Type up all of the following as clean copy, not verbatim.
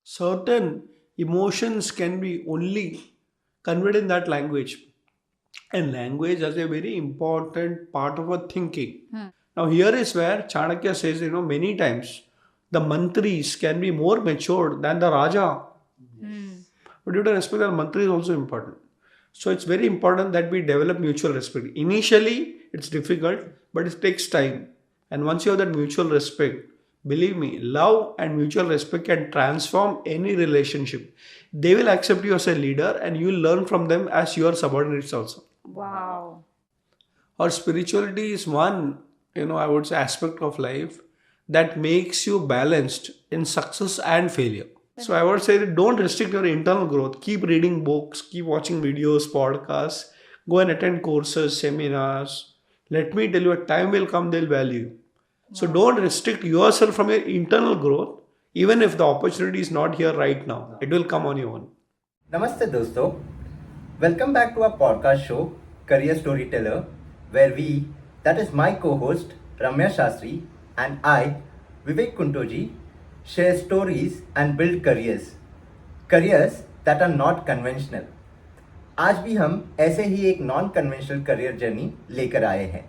certain emotions can be only conveyed in that language. And language is a very important part of our thinking. Now, here is where Chanakya says, many times the mantris can be more matured than the Raja. But you have to respect that mantri is also important. So it's very important that we develop mutual respect. Initially, it's difficult, but it takes time. And once you have that mutual respect, believe me, love and mutual respect can transform any relationship. They will accept you as a leader and you will learn from them as your subordinates also. Wow. Or spirituality is one, I would say, aspect of life that makes you balanced in success and failure. So I would say that don't restrict your internal growth. Keep reading books, keep watching videos, podcasts, go and attend courses, seminars. Let me tell you, a time will come they'll value you. So don't restrict yourself from your internal growth, even if the opportunity is not here right now. It will come on your own. Namaste दोस्तों, welcome back to our podcast show Career Storyteller, where we, that is my co-host Ramya Shastri and I, Vivek Kuntoji, share stories and build careers that are not conventional. आज भी हम ऐसे ही एक non conventional career journey लेकर आए हैं.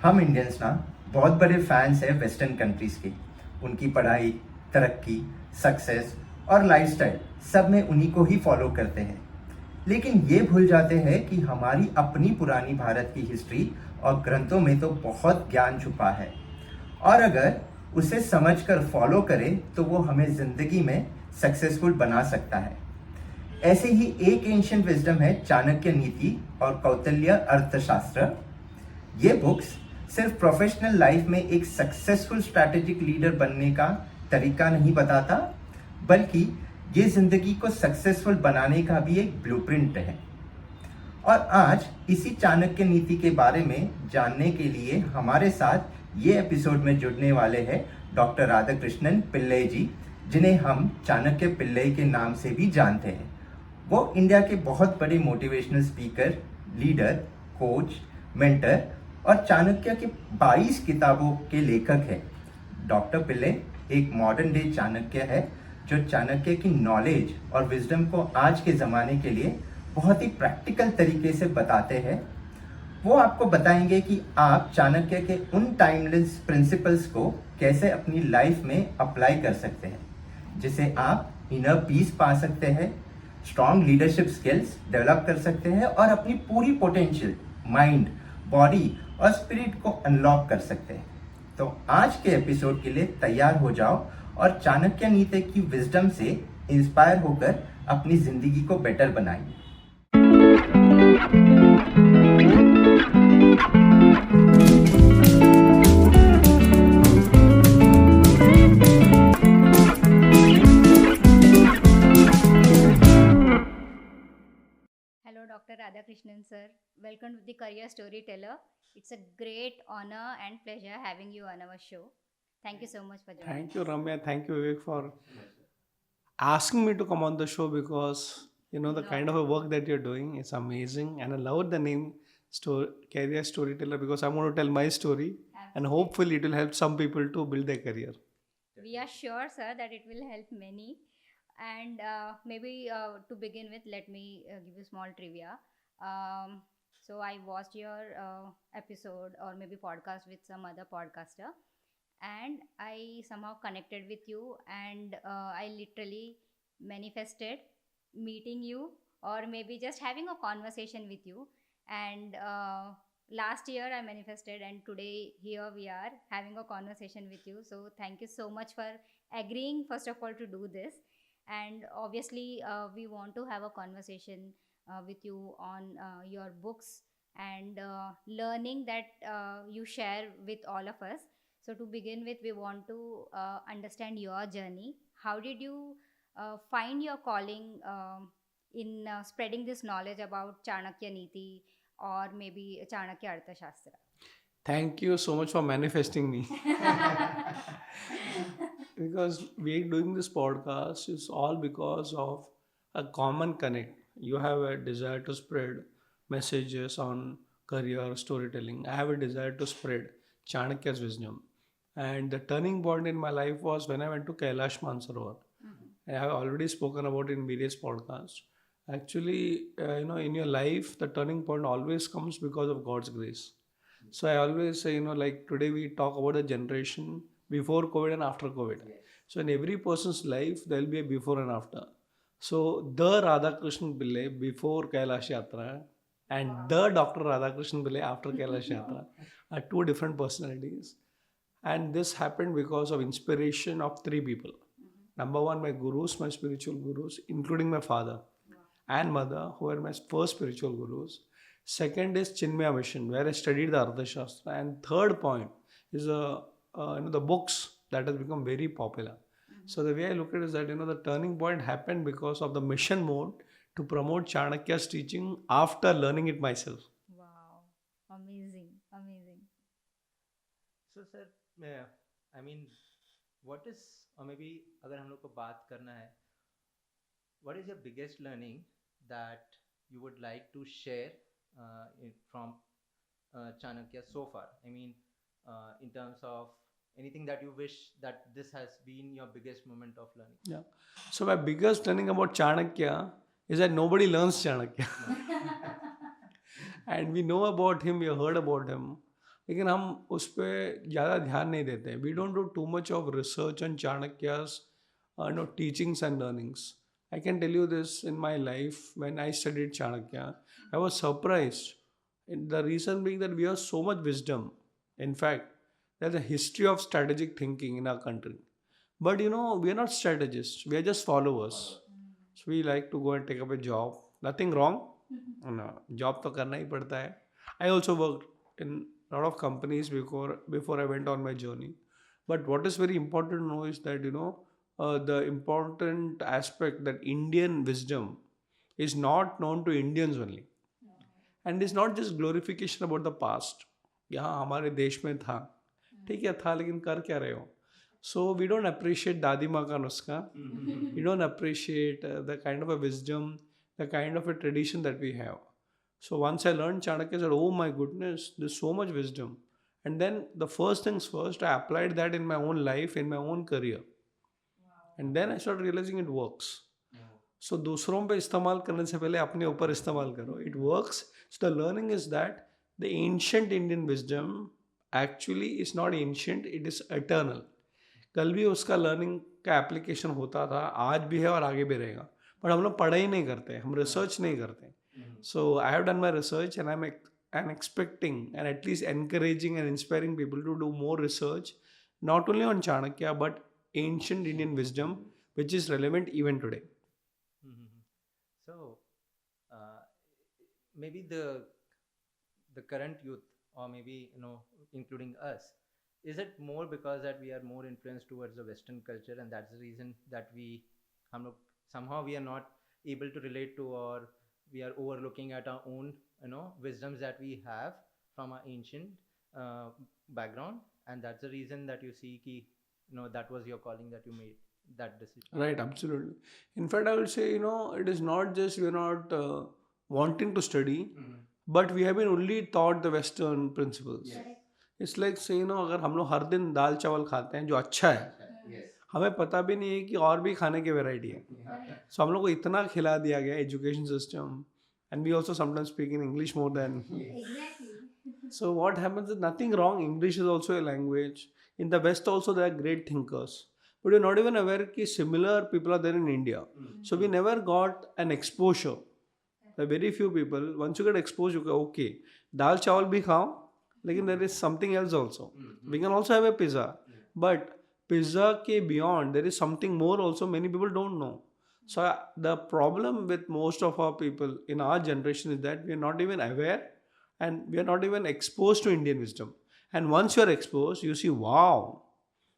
हम Indians ना बहुत बड़े फैंस हैं वेस्टर्न कंट्रीज़ के. उनकी पढ़ाई, तरक्की, सक्सेस और लाइफस्टाइल सब में उन्हीं को ही फॉलो करते हैं. लेकिन ये भूल जाते हैं कि हमारी अपनी पुरानी भारत की हिस्ट्री और ग्रंथों में तो बहुत ज्ञान छुपा है, और अगर उसे समझकर फॉलो करें तो वो हमें ज़िंदगी में सक्सेसफुल बना सकता है. ऐसे ही एक एंशिएंट विजडम है चाणक्य नीति और कौटिल्य अर्थशास्त्र. ये बुक्स सिर्फ प्रोफेशनल लाइफ में एक सक्सेसफुल स्ट्रैटेजिक लीडर बनने का तरीका नहीं बताता, बल्कि ये जिंदगी को सक्सेसफुल बनाने का भी एक ब्लूप्रिंट है. और आज इसी चाणक्य नीति के बारे में जानने के लिए हमारे साथ ये एपिसोड में जुड़ने वाले हैं डॉक्टर राधाकृष्णन पिल्लई जी, जिन्हें हम चाणक्य पिल्लई के नाम से भी जानते हैं. वो इंडिया के बहुत बड़े motivational speaker, leader, coach, mentor और चाणक्य के 22 किताबों के लेखक हैं. डॉक्टर पिल्लई एक मॉडर्न डे चाणक्य है जो चाणक्य की नॉलेज और विजडम को आज के ज़माने के लिए बहुत ही प्रैक्टिकल तरीके से बताते हैं. वो आपको बताएंगे कि आप चाणक्य के उन टाइमलेस प्रिंसिपल्स को कैसे अपनी लाइफ में अप्लाई कर सकते हैं, जिससे आप इनर पीस पा सकते हैं, स्ट्रॉन्ग लीडरशिप स्किल्स डेवलप कर सकते हैं और अपनी पूरी पोटेंशियल माइंड, बॉडी और स्पिरिट को अनलॉक कर सकते हैं. तो आज के एपिसोड के लिए तैयार हो जाओ और चाणक्य नीति की विजडम से इंस्पायर होकर अपनी जिंदगी को बेटर बनाइए. Hello, Dr. Radhakrishnan Sir. Welcome to the Career Storyteller. It's a great honor and pleasure having you on our show. Thank you so much for joining. Thank you, Ramya. Thank you, Vivek, for asking me to come on the show because the kind of a work that you're doing is amazing, and I love the name Career Storyteller because I'm going to tell my story, and hopefully it will help some people to build their career. We are sure, sir, that it will help many. And maybe to begin with, let me give you small trivia. So I watched your episode or maybe podcast with some other podcaster, and I somehow connected with you, and I literally manifested meeting you or maybe just having a conversation with you. And last year I manifested, and today here we are having a conversation with you. So thank you so much for agreeing, first of all, to do this. And obviously we want to have a conversation with you on your books and learning that you share with all of us. So to begin with, we want to understand your journey. How did you find your calling in spreading this knowledge about Chanakya Neeti or maybe Chanakya Arthashastra? Thank you so much for manifesting me. Because we're doing this podcast is all because of a common connect. You have a desire to spread messages on career storytelling. I have a desire to spread Chanakya's wisdom. And the turning point in my life was when I went to Kailash Mansarovar. I have already spoken about it in various podcasts. Actually, in your life, the turning point always comes because of God's grace. So I always say, like today we talk about the generation before COVID and after COVID. So in every person's life, there will be a before and after. So the Radhakrishnan Pillai before Kailash Yatra and the Dr. Radhakrishnan Pillai after Kailash Yatra are two different personalities. And this happened because of inspiration of three people. Number one, my gurus, my spiritual gurus, including my father and mother, who were my first spiritual gurus. Second is Chinmaya Mission, where I studied the Arthashastra. And third point is the books that has become very popular. So the way I look at it is that the turning point happened because of the mission mode to promote Chanakya's teaching after learning it myself. Wow, amazing, amazing. So sir, I mean, what is, or maybe अगर हम लोग को बात करना है, what is your biggest learning that you would like to share from Chanakya so far? I mean, in terms of anything that you wish that this has been your biggest moment of learning. Yeah. So my biggest learning about Chanakya is that nobody learns Chanakya. And we know about him, we heard about him. लेकिन हम उस पर ज़्यादा ध्यान नहीं देते. We don't do too much of research on Chanakya's teachings and learnings. I can tell you this, in my life when I studied Chanakya, I was surprised. The reason being that we have so much wisdom. In fact, there's a history of strategic thinking in our country. But we are not strategists, we are just followers. So we like to go and take up a job. Nothing wrong. No, job to karna hi padta hai. I also worked in a lot of companies before I went on my journey. But what is very important to know is that the important aspect that Indian wisdom is not known to Indians only. And it's not just glorification about the past. यहाँ हमारे देश में था, ठीक है था, लेकिन कर क्या रहे हो? So we don't appreciate दादी माँ का नुस्खा. We don't appreciate the kind of a wisdom, the kind of a tradition that we have. So once I learned Chanakya, I said, oh my goodness, there's so much wisdom. And then the first things first, I applied that in my own life, in my own career. And then I started realizing it works. So दूसरों पे इस्तेमाल करने से पहले अपने ऊपर इस्तेमाल करो. It works. So the learning is that the ancient Indian wisdom actually is not ancient, it is eternal. कल भी उसका लर्निंग का एप्लीकेशन होता था, आज भी है और आगे भी रहेगा. बट हम लोग पढ़ाई नहीं करते, हम रिसर्च नहीं करते. So I have done my research and I am expecting and at least encouraging and inspiring people to do more research, not only on Chanakya but ancient Indian wisdom which is relevant even today. So maybe the current youth, or maybe including us, is it more because that we are more influenced towards the Western culture, and that's the reason that हम लोग somehow we are not able to relate to, or we are overlooking at our own wisdoms that we have from our ancient background, and that's the reason that you see ki that was your calling, that you made that decision. Right, absolutely. In fact, I would say it is not just we are not wanting to study, but we have been only taught the Western principles. It's like say अगर हम लोग हर दिन दाल चावल खाते हैं जो अच्छा है, हमें पता भी नहीं है कि और भी खाने की वैरायटी है. सो हम लोग को इतना खिला दिया गया education system, and we also sometimes speak in English more than. Exactly. So what happens is nothing wrong. English is also a language. In the West also there are great thinkers, but we're not even aware that similar people are there in India. So we never got an exposure. There are very few people. Once you get exposed, you go okay, dal chawal bhi khao, lekin there is something else also. We can also have a pizza, but pizza ke beyond there is something more also. Many people don't know. So the problem with most of our people in our generation is that we are not even aware, and we are not even exposed to Indian wisdom. And once you are exposed, you see, wow.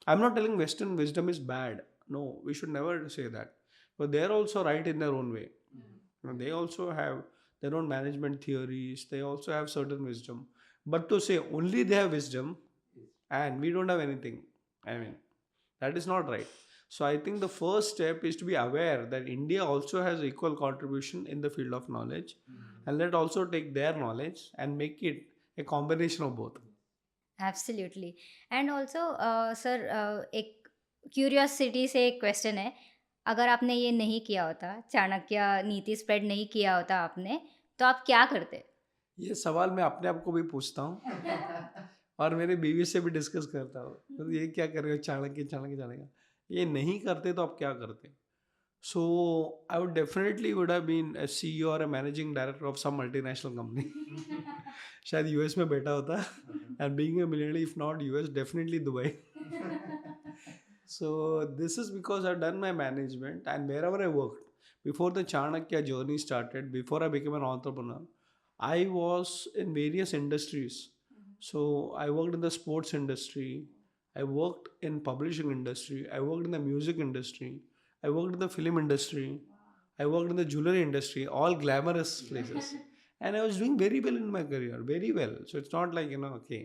I'm not telling Western wisdom is bad. No, we should never say that. But they are also right in their own way. They also have their own management theories. They also have certain wisdom. But to say only they have wisdom and we don't have anything, I mean, that is not right. So I think the first step is to be aware that India also has equal contribution in the field of knowledge, and let also take their knowledge and make it a combination of both. Absolutely. And also sir, एक curiosity से एक question है. अगर आपने ये नहीं किया होता, चाणक्य नीति स्प्रेड नहीं किया होता आपने, तो आप क्या करते? ये सवाल मैं अपने आप को भी पूछता हूँ और मेरे बीवी से भी डिस्कस करता हूँ, तो ये क्या कर रहे हो, चाणक्य चाणक्य चाणक्य, ये नहीं करते तो आप क्या करते? So I would definitely would have been a CEO और a managing director of some multinational company शायद यूएस में बैठा होता and being a millionaire, if not US, definitely Dubai. So this is because I've done my management, and wherever I worked, before the Chanakya journey started, before I became an entrepreneur, I was in various industries. So I worked in the sports industry, I worked in publishing industry, I worked in the music industry, I worked in the film industry, I worked in the jewelry industry, all glamorous places. And I was doing very well in my career, very well. So it's not like, okay,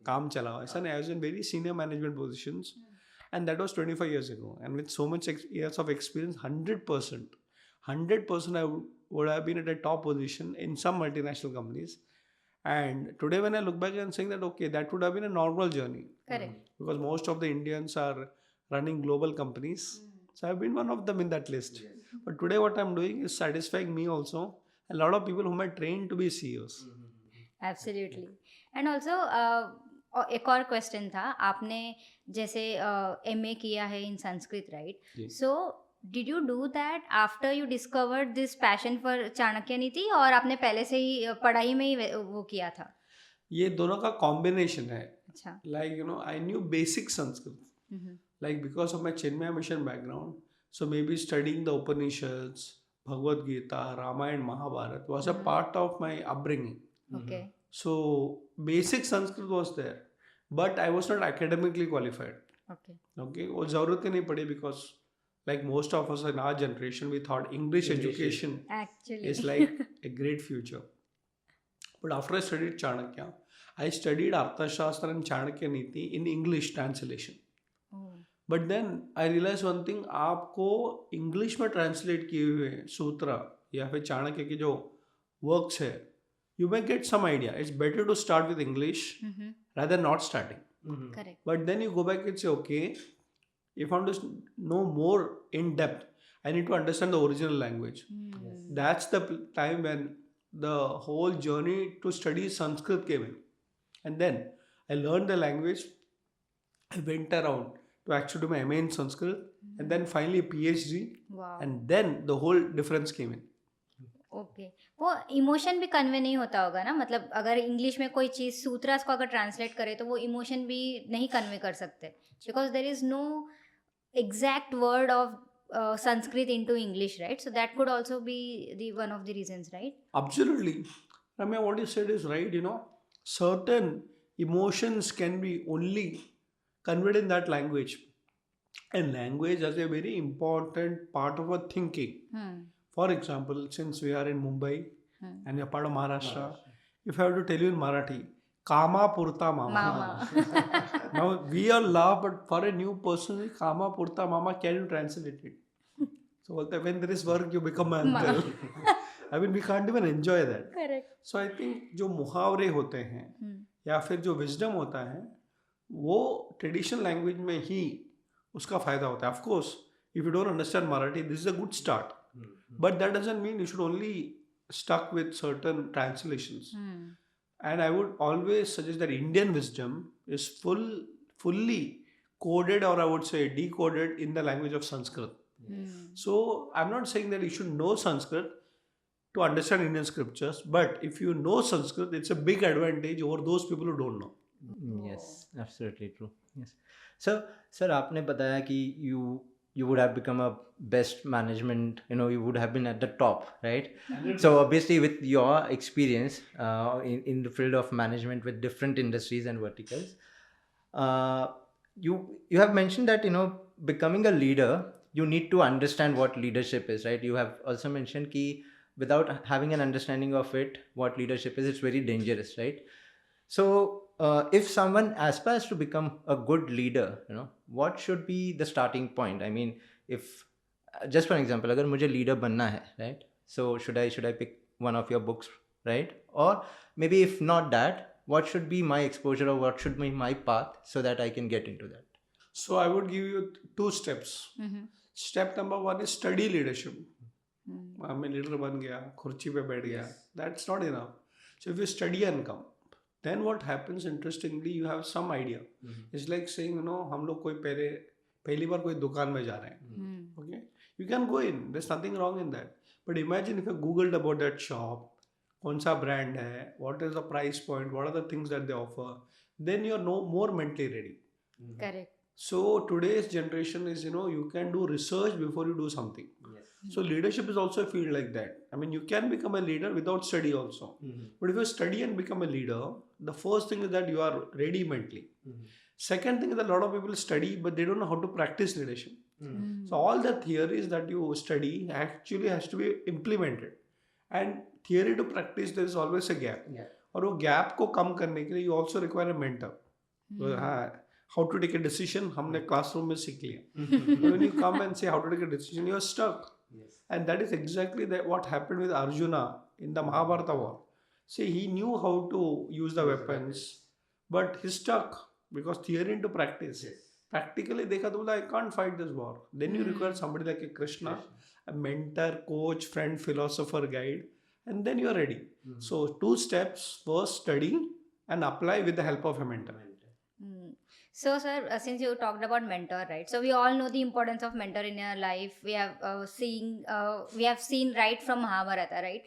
काम चला ऐसा नहीं. I was in very senior management positions, and that was 25 years ago. And with so much years of experience, 100% I would have been at a top position in some multinational companies. And today when I look back and saying that, okay, that would have been a normal journey. Correct. Because most of the Indians are running global companies. So I've been one of them in that list. But today what I'm doing is satisfying me also. A lot of people whom I trained to be CEOs. Absolutely. And also एक और question था, आपने जैसे MA किया है in Sanskrit, right? जी. So did you do that after you discovered this passion for Chanakya Niti, और आपने पहले से ही पढ़ाई में ही वो किया था? ये दोनों का कॉम्बिनेशन है. अच्छा. Like, I knew basic Sanskrit. Like, because of my Chinmaya mission background, so maybe studying the Upanishads, Bhagavad Gita, Ramayana, Mahabharata was a part of my upbringing. Okay. So basic Sanskrit was there, but I was not academically qualified. Okay. Okay, वो जरूरत ही नहीं पड़ी, because like most of us in our generation, we thought English education actually is like a great future. But after I studied Chanakya, I studied Arthashastra and Chanakya Neeti in English translation. But then I realized one thing, आपको English में translate किए हुए सूत्र या फिर चाणक्य के जो works है, you may get some idea. It's better to start with English rather than not starting. Correct. But then you go back and say, okay, if I want to know more in depth, I need to understand the original language. That's the time when the whole journey to study Sanskrit came in. And then I learned the language. I went around to actually do my MA in Sanskrit, and then finally PhD. Wow. And then the whole difference came in. Okay. वो emotion भी convey नहीं होता होगा ना, मतलब अगर English में कोई चीज़ सूत्रास को अगर ट्रांसलेट करे तो वो इमोशन भी नहीं कन्वे कर सकते, because there is no exact word of Sanskrit into English, right? So that could also be the one of the reasons, right? Absolutely. Ramya, what you said is right. Certain emotions can be only conveyed in that language. And language is a very important part of our thinking. For example, since we are in Mumbai and we are part of Maharashtra, if I have to tell you in Marathi, Kama Purta Mama. Now we all laugh, but for a new person, Kama Purta Mama, can you translate it? So when there is work, you become my uncle. I mean, we can't even enjoy that. Correct. So I think जो मुहावरे होते हैं या फिर जो wisdom होता है, वो ट्रेडिशनल लैंग्वेज में ही उसका फायदा होता है. Of course, if you don't understand Marathi, this is a good start. But that doesn't mean you should only stuck with certain translations. And I would always suggest that Indian wisdom is fully coded, or I would say decoded, in the language of Sanskrit. So I'm not saying that you should know Sanskrit to understand Indian scriptures, but if you know Sanskrit, it's a big advantage over those people who don't know. Yes, absolutely true. Yes. So, sir, आपने बताया कि you would have become a best management, you would have been at the top, right? So obviously with your experience in the field of management with different industries and verticals, you have mentioned that becoming a leader, you need to understand what leadership is, right? You have also mentioned ki without having an understanding of it, what leadership is, it's very dangerous, right? So if someone aspires to become a good leader, what should be the starting point? I mean, if just for example, agar mujhe leader banna hai, right? So should I pick one of your books, right? Or maybe if not that, what should be my exposure, or what should be my path so that I can get into that? So I would give you two steps. Step number one is study leadership. मैं leader बन गया, खुर्ची पे बैठ गया. That's not enough. So if you study and come, then what happens? Interestingly, you have some idea. It's like saying, हम लोग कोई पहली बार कोई दुकान में जा रहे हैं. Okay, you can go in. There's nothing wrong in that. But imagine if you googled about that shop, कौन सा brand है, what is the price point, what are the things that they offer, then you're more mentally ready. Correct. So today's generation is, you can do research before you do something. So leadership is also a field like that. I mean, you can become a leader without study also. But if you study and become a leader, the first thing is that you are ready mentally. Second thing is that a lot of people study, but they don't know how to practice leadership. So all the theories that you study actually has to be implemented. And theory to practice, there is always a gap. और वो gap को कम करने के लिए you also require a mentor. How to take a decision, हमने classroom में सीख लिया. When you come and say how to take a decision, you are stuck. And that is exactly what happened with Arjuna in the Mahabharata war. See, he knew how to use the weapons, but he stuck because theory into practice. Practically, देखा तो बोला, I can't fight this war. Then you require somebody like a Krishna, a mentor, coach, friend, philosopher, guide, and then you are ready. So 2 steps: first study and apply with the help of a mentor. So, sir, since you talked about mentor, right? So we all know the importance of mentor in your life. We have seen right from Mahabharata, right?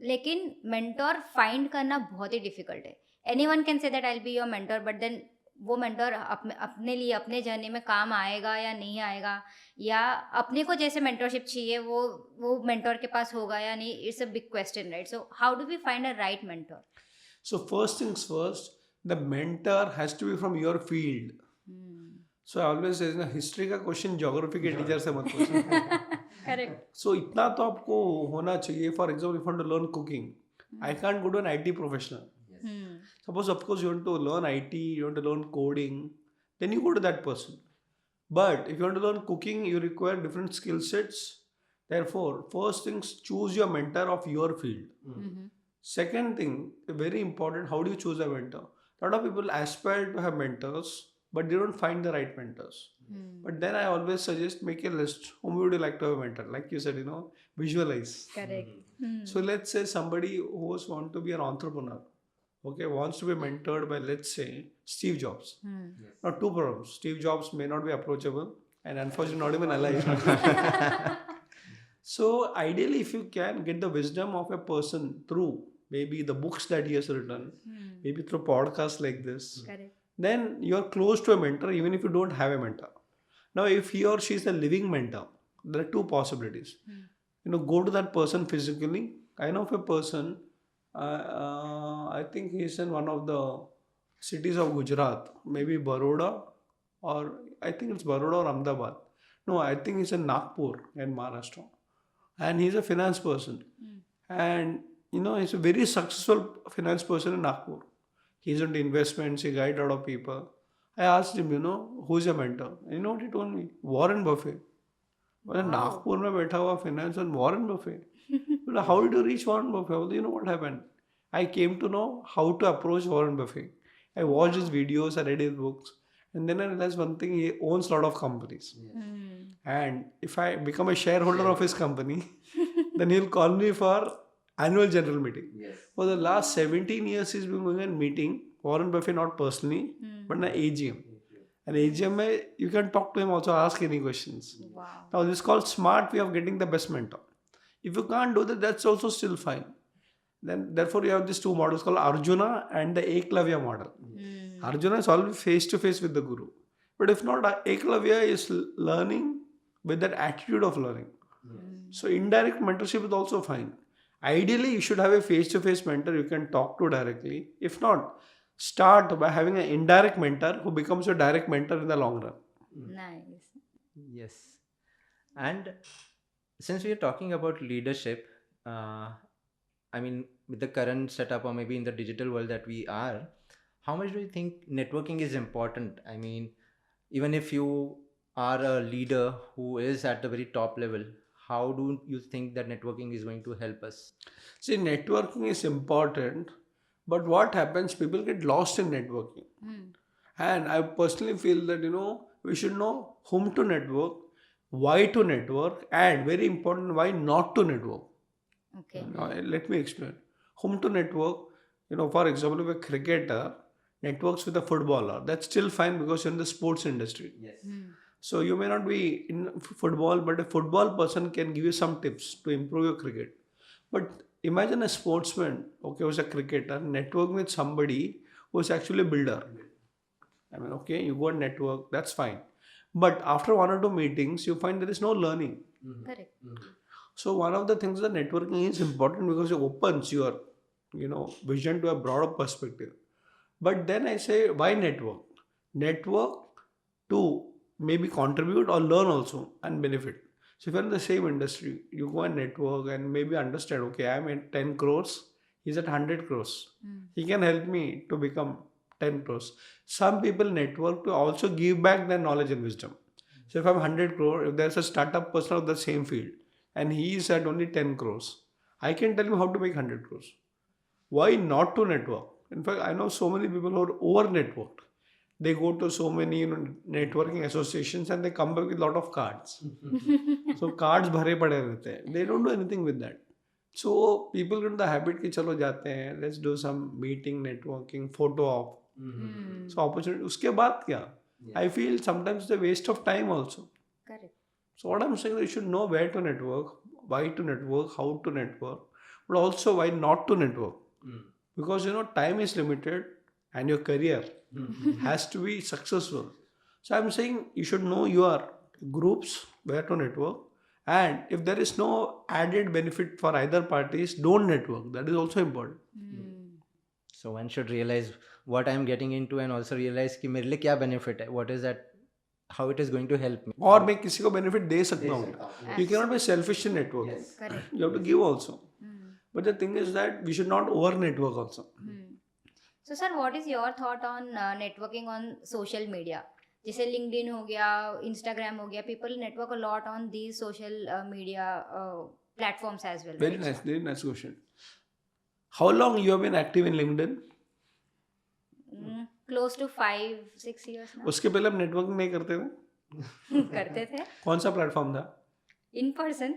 लेकिन mentor find करना बहुत ही difficult है. Anyone can say that I'll be your mentor, but then वो mentor अपने लिए अपने journey में काम आएगा या नहीं आएगा, या अपने को जैसे mentorship चाहिए वो mentor के पास होगा या नहीं, it's a big question, right? So how do we find a right mentor? So first things first, the mentor has to be from your field. So I always say, history का question geography के teacher से मत पूछो. Correct. So इतना तो आपको होना चाहिए. For example, if you want to learn cooking, I can't go to an IT professional. Suppose, of course, you want to learn IT, you want to learn coding, then you go to that person. But if you want to learn cooking, you require different skill sets. Therefore, first things, choose your mentor of your field. Second thing, very important, how do you choose a mentor? A lot of people aspire to have mentors, but they don't find the right mentors. But then I always suggest, make a list. Whom would you like to have a mentor? Like you said, visualize. Correct. So let's say somebody who wants to be an entrepreneur, wants to be mentored by, let's say, Steve Jobs. Now, 2 problems. Steve Jobs may not be approachable and unfortunately not even alive. So ideally, if you can get the wisdom of a person through maybe the books that he has written, maybe through podcasts like this, Correct. then you're close to a mentor even if you don't have a mentor. Now, if he or she is a living mentor, there are 2 possibilities. Go to that person physically. I know of a person, I think he's in one of the cities of Gujarat, maybe Baroda, or I think it's Baroda or Ahmedabad. No, I think he's in Nagpur in Maharashtra. And he's a finance person. And, he's a very successful finance person in Nagpur. He's into investments, he guides a lot of people. I asked him, who's your mentor? And you know what he told me? Warren Buffett. Well, Nagpur mein baitha hua finance and Warren Buffett. Well, how did you reach Warren Buffett? Well, you know what happened? I came to know how to approach Warren Buffett. I watched his videos, I read his books. And then I realized one thing, he owns a lot of companies. And if I become a shareholder of his company, then he'll call me for annual general meeting. For the last 17 years, he's been going and meeting Warren Buffett, not personally, but in an AGM. And AGM, you can talk to him also, ask any questions. Wow. Now, this is called smart way of getting the best mentor. If you can't do that, that's also still fine. Then, therefore, you have these 2 models called Arjuna and the Eklavya model. Arjuna is always face to face with the Guru. But if not, Eklavya is learning with that attitude of learning. So, indirect mentorship is also fine. Ideally, you should have a face-to-face mentor you can talk to directly. If not, start by having an indirect mentor who becomes your direct mentor in the long run. Nice. Yes. And since we are talking about leadership, with the current setup or maybe in the digital world that we are, how much do you think networking is important? Even if you are a leader who is at the very top level, how do you think that networking is going to help us? See, networking is important, but what happens, people get lost in networking. And I personally feel that, we should know whom to network, why to network, and very important, why not to network. Okay. Now, let me explain. Whom to network? For example, if a cricketer networks with a footballer, that's still fine because you're in the sports industry. Yes. So you may not be in football, but a football person can give you some tips to improve your cricket. But imagine a sportsman, okay, who's a cricketer, networking with somebody who's actually a builder. I mean, okay, you go and network, that's fine. But after one or two meetings, you find there is no learning. Correct. So one of the things that networking is important because it opens your, vision to a broader perspective. But then I say, why network? Network to maybe contribute or learn also and benefit. So if you're in the same industry, you go and network and maybe understand, okay, I'm at 10 crores, he's at 100 crores. He can help me to become 10 crores. Some people network to also give back their knowledge and wisdom. So if I'm 100 crore, if there's a startup person of the same field and he is at only 10 crores, I can tell him how to make 100 crores. Why not to network? In fact, I know so many people who are over networked. They go to so many networking associations and they come back with a lot of cards. So cards भरे पड़े रहते हैं. They don't do anything with that. So people get the habit कि चलो जाते हैं, let's do some meeting, networking, photo op. So opportunity. उसके बाद क्या? I feel sometimes it's a waste of time also. Correct. So what I'm saying is you should know where to network, why to network, how to network, but also why not to network. Because time is limited and your career has to be successful. So I'm saying you should know your groups, where to network, and if there is no added benefit for either parties, don't network. That is also important. So one should realize what I'm getting into and also realize कि मेरे लिए क्या benefit है, what is that, how it is going to help me. और मैं किसी को benefit दे सकता हूँ. You cannot be selfish in networking. Correct. You have to give also. But the thing is that we should not over network also. So sir, what is your thought on networking on social media? जैसे LinkedIn हो गया, Instagram हो गया, people network a lot on these social media platforms as well. Very right? nice, very nice question. How long you have been active in LinkedIn? Close to 5-6 years now. उसके पहले हम networking नहीं करते थे. करते थे. कौन सा प्लेटफॉर्म था? In person.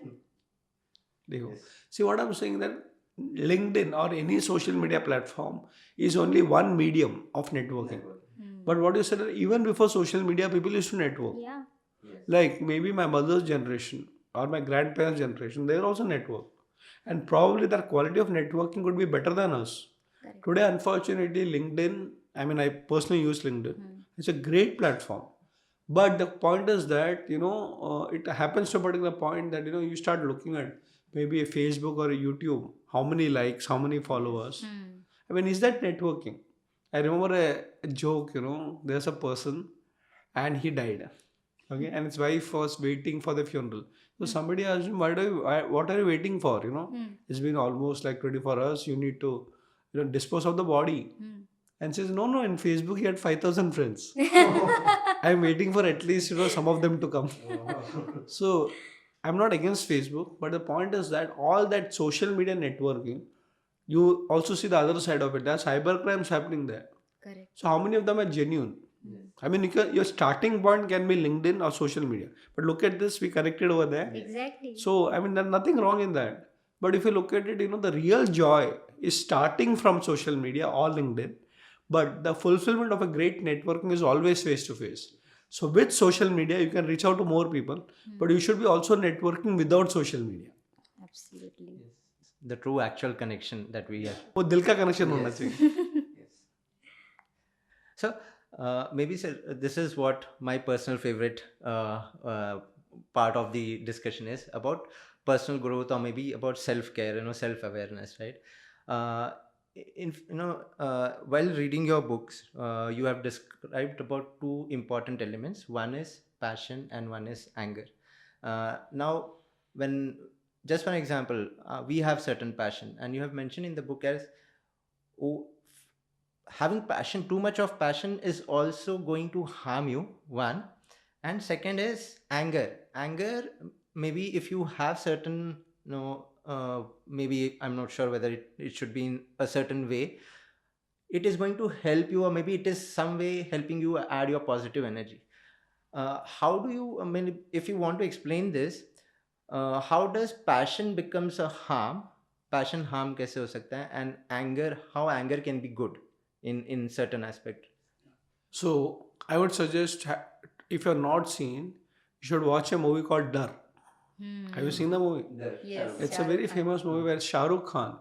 देखो, see what I'm saying that LinkedIn or any social media platform is only one medium of networking. But what you said, even before social media, people used to network. Yeah. Like maybe my mother's generation or my grandparents' generation, they are also network. And probably their quality of networking could be better than us. Correct. Today, unfortunately, LinkedIn, I personally use LinkedIn. It's a great platform. But the point is that, it happens to a particular point that, you start looking at maybe a Facebook or a YouTube, how many likes, how many followers. Is that networking? I remember a joke, there's a person and he died. Okay, and his wife was waiting for the funeral. So somebody asked him, what are you waiting for? It's been almost like 24 hours. You need to, dispose of the body. And says, no, in Facebook he had 5,000 friends. I'm waiting for at least, some of them to come. So I'm not against Facebook, but the point is that all that social media networking, you also see the other side of it. There's cybercrimes happening there. Correct. So how many of them are genuine? Your starting point can be LinkedIn or social media. But look at this, we connected over there. Exactly. So, there's nothing wrong in that. But if you look at it, the real joy is starting from social media or LinkedIn. But the fulfillment of a great networking is always face to face. So with social media, you can reach out to more people. But you should be also networking without social media. Absolutely. The true actual connection that we have. वो दिल का connection होना चाहिए. So maybe sir, this is what my personal favorite part of the discussion is about personal growth, or maybe about self-care, self-awareness, right? While reading your books, you have described about two important elements. One is passion and one is anger. Now, just for example, we have certain passion, and you have mentioned in the book as having passion, too much of passion is also going to harm you, one. And second is anger. Maybe if you have certain, maybe I'm not sure whether it should be in a certain way, it is going to help you, or maybe it is some way helping you add your positive energy. how do you, I mean, if you want to explain this, how does passion becomes a harm? Passion harm कैसे हो सकता है? And anger, how anger can be good in certain aspect? So I would suggest, if you're not seen, you should watch a movie called Dar. Have you seen the movie? Yes, It's Shah a very Rukh Khan. famous movie where Shah Rukh Khan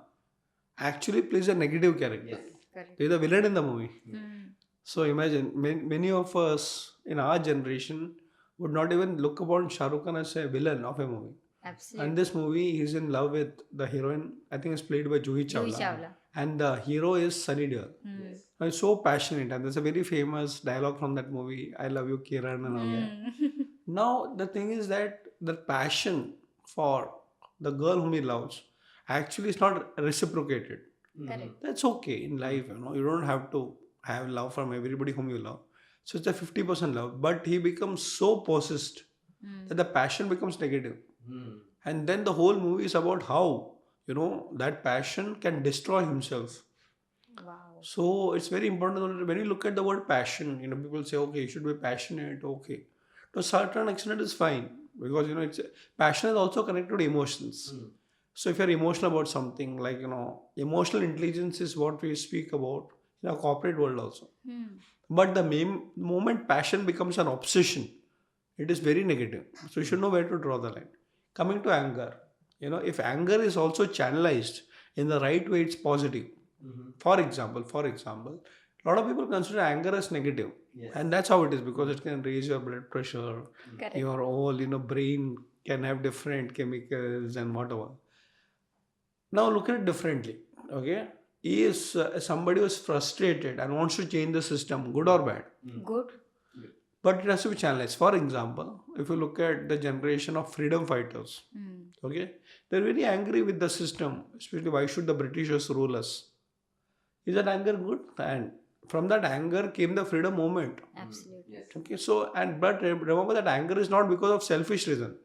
actually plays a negative character. Correct. He's the villain in the movie. Hmm. So imagine, many of us in our generation would not even look upon Shah Rukh Khan as a villain of a movie. Absolutely. And this movie, he's in love with the heroine. I think it's played by Juhi Juhi Chawla. Chawla. And the hero is Sunny Deol. And it's so passionate, and there's a very famous dialogue from that movie, I love you, Kiran, and all that. Now, the thing is that the passion for the girl whom he loves actually is not reciprocated. Correct. That's okay in life, you don't have to have love from everybody whom you love. So it's a 50% love, but he becomes so possessed that the passion becomes negative. And then the whole movie is about how, that passion can destroy himself. Wow. So it's very important when you look at the word passion, people say, okay, you should be passionate, okay. To a certain extent, it's fine because, passion is also connected to emotions. So if you're emotional about something, like, emotional intelligence is what we speak about in our corporate world also. But the moment passion becomes an obsession, it is very negative. So you should know where to draw the line. Coming to anger, if anger is also channelized in the right way, it's positive. For example, a lot of people consider anger as negative. And that's how it is, because it can raise your blood pressure. Correct. Your whole, brain can have different chemicals and whatever. Now look at it differently. Okay, he is somebody who is frustrated and wants to change the system, good or bad. Good. But it has to be challenged. For example, if you look at the generation of freedom fighters, okay, they're very angry with the system, especially why should the Britishers rule us? Is that anger good? And from that anger came the freedom movement. Absolutely. Okay, so but remember that anger is not because of selfish reason.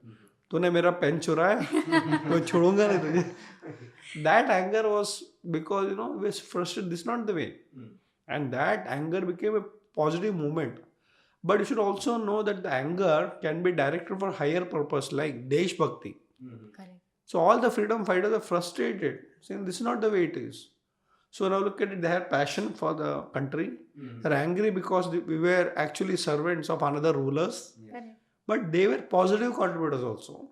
तूने मेरा pen चुराया, मैं छोड़ूंगा नहीं तुझे. That anger was because he was frustrated. This is not the way, and that anger became a positive movement. But you should also know that the anger can be directed for higher purpose, like Desh Bhakti. Correct. So all the freedom fighters are frustrated, saying this is not the way it is. So now look at it, they have passion for the country. They're angry because we were actually servants of another rulers. Correct. But they were positive contributors also.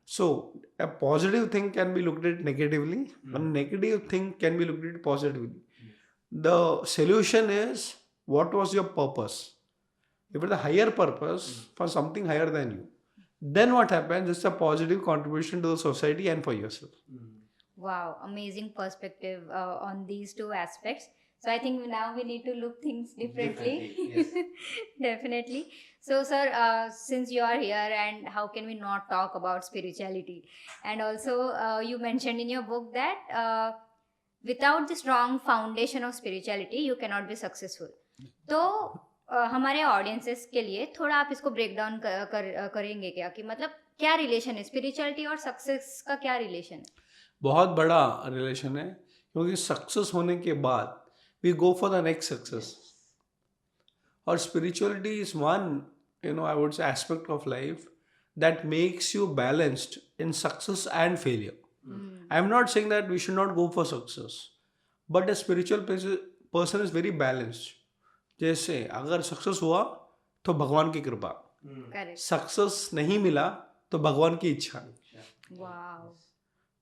So a positive thing can be looked at negatively, a negative thing can be looked at positively. The solution is, what was your purpose? If it's a higher purpose for something higher than you, then what happens? It's a positive contribution to the society and for yourself. Wow, amazing perspective on these two aspects. So I think now we need to look things differently. Definitely. So sir, since you are here, and how can we not talk about spirituality? And also you mentioned in your book that without the strong foundation of spirituality, you cannot be successful. तो हमारे audiences के लिए थोड़ा आप इसको break down करेंगे क्या, कि मतलब क्या रिलेशन है स्पिरिचुअलिटी और सक्सेस का, क्या रिलेशन है? बहुत बड़ा रिलेशन है, क्योंकि सक्सेस होने के बाद we go for the next success. Or spirituality is one, I would say, aspect of life that makes you balanced in success and failure. I'm not saying that we should not go for success, but a spiritual person is very balanced. जैसे अगर success हुआ तो भगवान की कृपा, success नहीं मिला तो भगवान की इच्छा.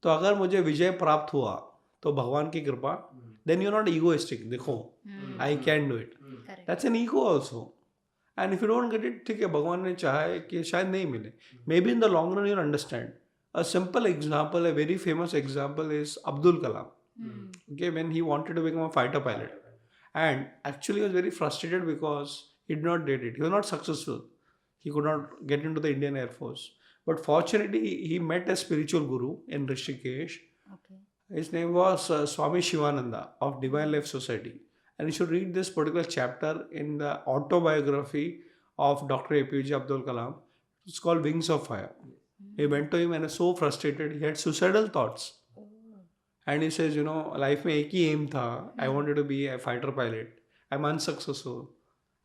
तो अगर मुझे विजय प्राप्त हुआ तो भगवान की कृपा, then you're not egoistic. देखो, I can do it. That's an ego also. And if you don't get it, ठीक है, भगवान ने चाहा है कि शायद नहीं मिले. Maybe in the long run you'll understand. A simple example, a very famous example is Abdul Kalam. Okay, when he wanted to become a fighter pilot, and actually he was very frustrated because he did not get it. He was not successful. He could not get into the Indian Air Force. But fortunately, he met a spiritual guru in Rishikesh. Okay. His name was Swami Shivananda of Divine Life Society. And you should read this particular chapter in the autobiography of Dr. APJ Abdul Kalam. It's called Wings of Fire. He went to him and was so frustrated. He had suicidal thoughts. And he says, life में एक ही aim था. I wanted to be a fighter pilot. I'm unsuccessful.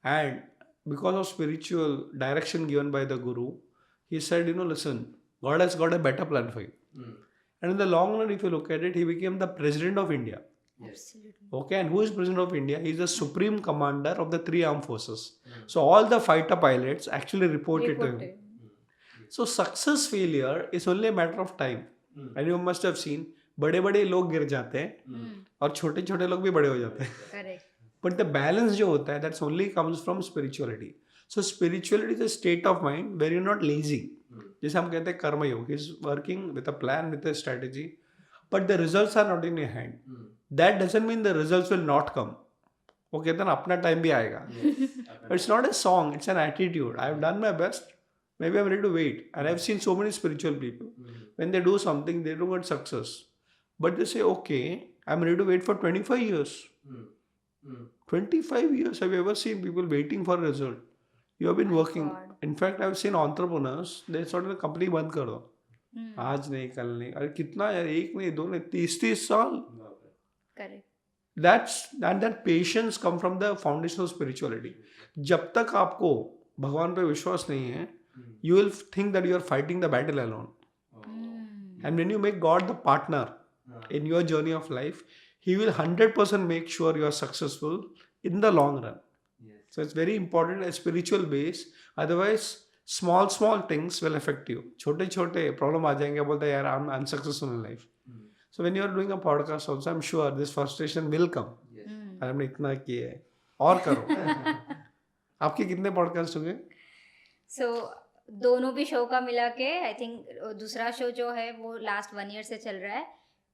And because of spiritual direction given by the Guru, he said, listen, God has got a better plan for you. And in the long run, if you look at it, he became the president of India. Absolutely. Okay, and who is president of India? He is the supreme commander of the 3 armed forces. So all the fighter pilots actually reported to him. So success failure is only a matter of time. And you must have seen, बड़े बड़े लोग गिर जाते हैं और छोटे छोटे लोग भी बड़े हो जाते हैं. Correct. But the balance जो होता है, that's only comes from spirituality. So spirituality is a state of mind where you're not lazy. जैसे हम कहते हैं कर्म योग, he's working with a plan, with a strategy, but the results are not in your hand. That doesn't mean the results will not come. वो कहते हैं ना अपना टाइम भी आएगा. But it's not a song, it's an attitude. I've done my best. Maybe I'm ready to wait. And I've seen so many spiritual people. When they do something, they don't get success. But they say, okay, I'm ready to wait for 25 years. 25 years. Have you ever seen people waiting for a result? You have been working. God. In fact, I've seen entrepreneurs, they sort of company बंद कर दो. आज नहीं, कल नहीं. अरे कितना यार, एक नहीं, दो नहीं, 30 साल. Correct. That patience come from the foundation of spirituality. जब तक आपको भगवान पे विश्वास नहीं है, you will think that you are fighting the battle alone. And when you make God the partner in your journey of life, He will 100% make sure you are successful in the long run. So it's very important a spiritual base. Otherwise, small things will affect you. छोटे छोटे problem आ जाएंगे, बोलते हैं यार I'm unsuccessful in life. So when you are doing a podcast also, I'm sure this frustration will come. अरे हमने इतना किया है, और करो. आपके कितने पॉडकास्ट हो गए? So दोनों भी शो का मिला के आई थिंक दूसरा शो जो है वो लास्ट 1 ईयर से चल रहा है.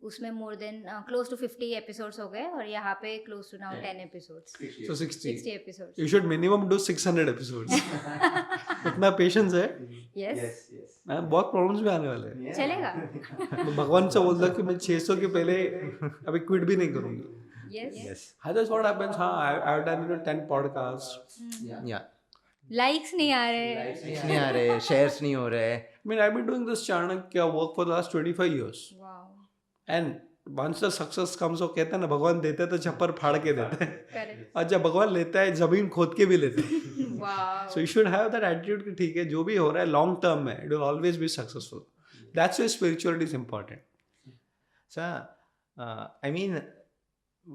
उसमें more than close to 50 episodes हो गए और यहाँ पे close to now 10 episodes. So 60 episodes. You should minimum do 600 episodes. इतना पेशेंस है. यस. बहुत प्रॉब्लम्स भी आने वाले हैं. चलेगा. तो भगवान से बोल दो कि मैं 600 के पहले अभी क्विट भी नहीं करूँगी. Yes. That's what happens. I've done 10 podcasts. Yeah. Likes नहीं आ रहे. नहीं आ रहे, shares नहीं हो रहे. I mean, I've been doing this Chanakya work for the last 25 years. Wow. And once the success comes, वो कहते हैं ना भगवान देते हैं तो छप्पर फाड़ के देते हैं. Correct. और जब भगवान लेता है जमीन खोद के भी लेते हैं. Wow. So you should have that attitude कि ठीक है जो भी हो रहा है long term में it will always be successful. That's why spirituality is important. So, I mean,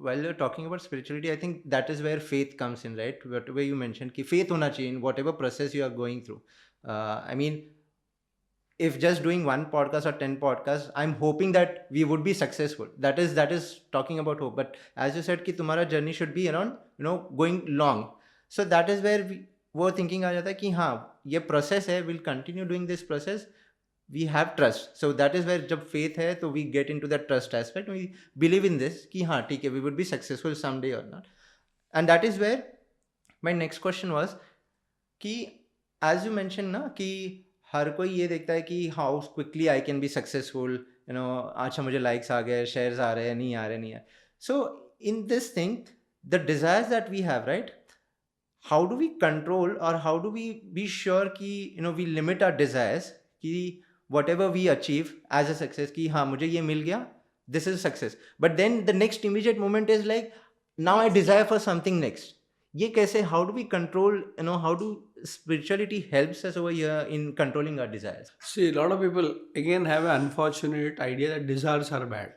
while you're talking about spirituality, I think that is where faith comes in, right? Whatever you mentioned, कि faith होना चाहिए in whatever process you are going through. I mean, if just doing 1 podcast or 10 podcasts, I'm hoping that we would be successful. That is talking about hope. But as you said, कि तुम्हारा journey should be around, going long. So that is where वो thinking आ जाता है कि हाँ, ये process है, we'll continue doing this process. We have trust. So that is where जब faith है, तो we get into that trust aspect. We believe in this कि हाँ, ठीक है, we would be successful someday or not. And that is where my next question was कि as you mentioned ना कि हर कोई ये देखता है कि how quickly I can be successful. अच्छा मुझे लाइक्स आ गए, शेयर्स आ रहे हैं, नहीं आ रहे. So in this thing the desires that we have, right, how do we control और how do we be sure कि वी लिमिट आवर डिजायर्स कि whatever we achieve as a success कि हाँ मुझे ये मिल गया, this is success. But then the next immediate moment is like now I desire for something next. ये कैसे, how do we control, how do spirituality helps us over here in controlling our desires? See, a lot of people again have an unfortunate idea that desires are bad.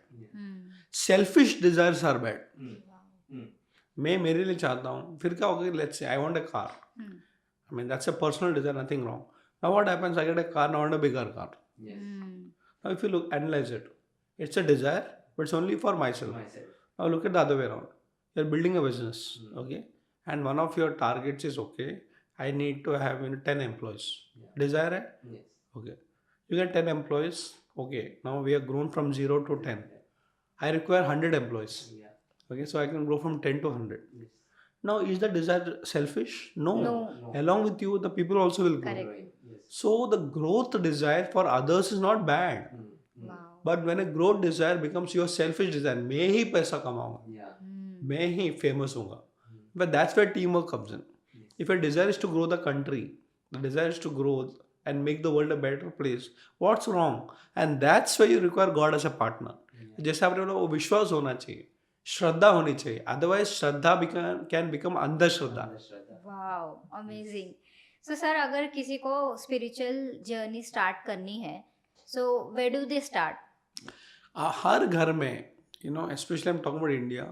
Selfish desires are bad. मैं मेरे लिए चाहता हूँ, फिर क्या होगा, let's say I want a car. I mean that's a personal desire, nothing wrong. Now what happens, I get a car, now I want a bigger car. Now if you analyze it, it's a desire but it's only for myself. Now look at the other way around. You're building a business, okay, and one of your targets is, okay, I need to have 10 employees. Desire hai? Yes. Okay. You get 10 employees. Okay. Now we have grown from 0 to 10. I require 100 employees. Okay. So I can grow from 10 to 100. Yes. Now is the desire selfish? No. No. Along with you, the people also will grow. Correct. Yes. So the growth desire for others is not bad. Wow. But when a growth desire becomes your selfish desire, मैं ही पैसा कमाऊंगा, Yeah. मैं ही famous होऊंगा. But that's where teamwork comes in. If your desire is to grow the country, the desire is to grow and make the world a better place, what's wrong? And that's why you require God as a partner. जैसे आपने बोला वो विश्वास होना चाहिए, श्रद्धा होनी चाहिए, अदरवाइज श्रद्धा कैन बिकम अंधश्रद्धा. Wow, amazing. सो सर, अगर किसी को स्पिरिचुअल जर्नी स्टार्ट करनी है, so where do they start? हर घर में, especially I'm talking about India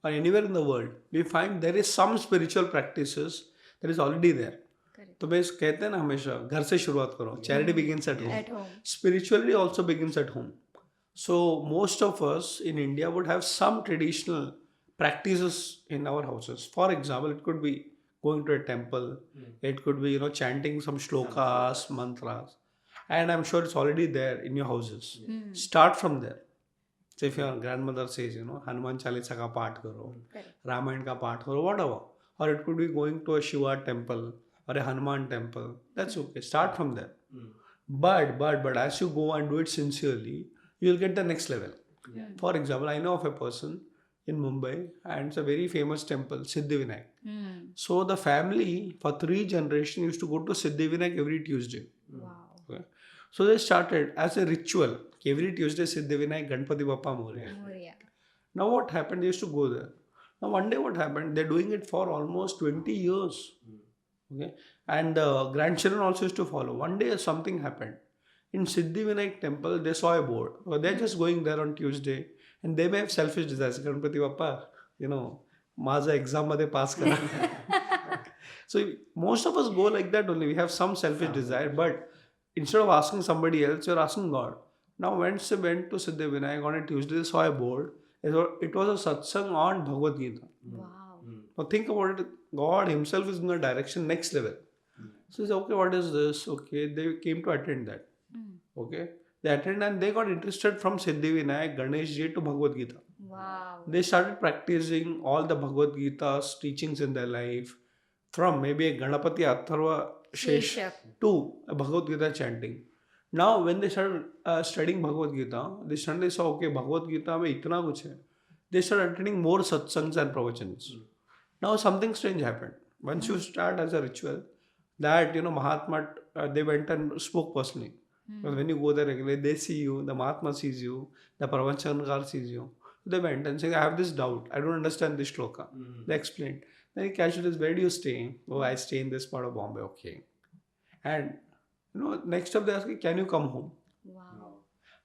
or anywhere in the world, we find there is some spiritual practices that is already there. Correct. तो बस कहते हैं ना हमेशा घर से शुरुआत करो. Charity begins at home. At home. Spirituality also begins at home. So most of us in India would have some traditional practices in our houses. For example, it could be going to a temple. It could be chanting some shlokas, mantras, and I'm sure it's already there in your houses. Start from there. So if your grandmother says, Hanuman Chalisa ka path karo, Ramayana ka path karo, whatever. Or it could be going to a Shiva temple or a Hanuman temple. That's okay. Start from there. But as you go and do it sincerely, you'll get the next level. For example, I know of a person in Mumbai, and it's a very famous temple, Siddhivinayak. So the family for 3 generations used to go to Siddhivinayak every Tuesday. Wow. Okay. So they started as a ritual. Every Tuesday Siddhivinayak Ganpati Bappa Moria. Moria. Now what happened? They used to go there. Now one day what happened? They're doing it for almost 20 years. Okay. And the grandchildren also used to follow. One day something happened. In Siddhivinayak temple, they saw a board. So they're just going there on Tuesday, and they may have selfish desires. Ganpati Bappa, माझा exam मध्ये pass kara. So most of us go like that only. We have some selfish desire, but instead of asking somebody else, you're asking God. Now once they went to Siddhivinayak on a Tuesday, they saw a board. It was a satsang on Bhagavad Gita. Wow. Now think about it. God himself is in the direction next level. So he said, okay, what is this? Okay, they came to attend that. Okay, they attended and they got interested from Siddhivinayak, Ganesh Ji to Bhagavad Gita. Wow. They started practicing all the Bhagavad Gita's teachings in their life, from maybe a Ganapati Atharva Shesh to a Bhagavad Gita chanting. Now when they started studying Bhagavad Gita, they suddenly saw, okay, Bhagavad Gita mein itna kuch hai. They started attending more satsangs and pravachans. Now something strange happened. Once you start as a ritual, that Mahatma, they went and spoke personally. Because when you go there regularly, they see you, the Mahatma sees you, the Pravachanakar sees you. They went and said, I have this doubt, I don't understand this shloka. They explained. Then he casually says, where do you stay? Oh, I stay in this part of Bombay. Okay. And next up they ask, can you come home? Wow.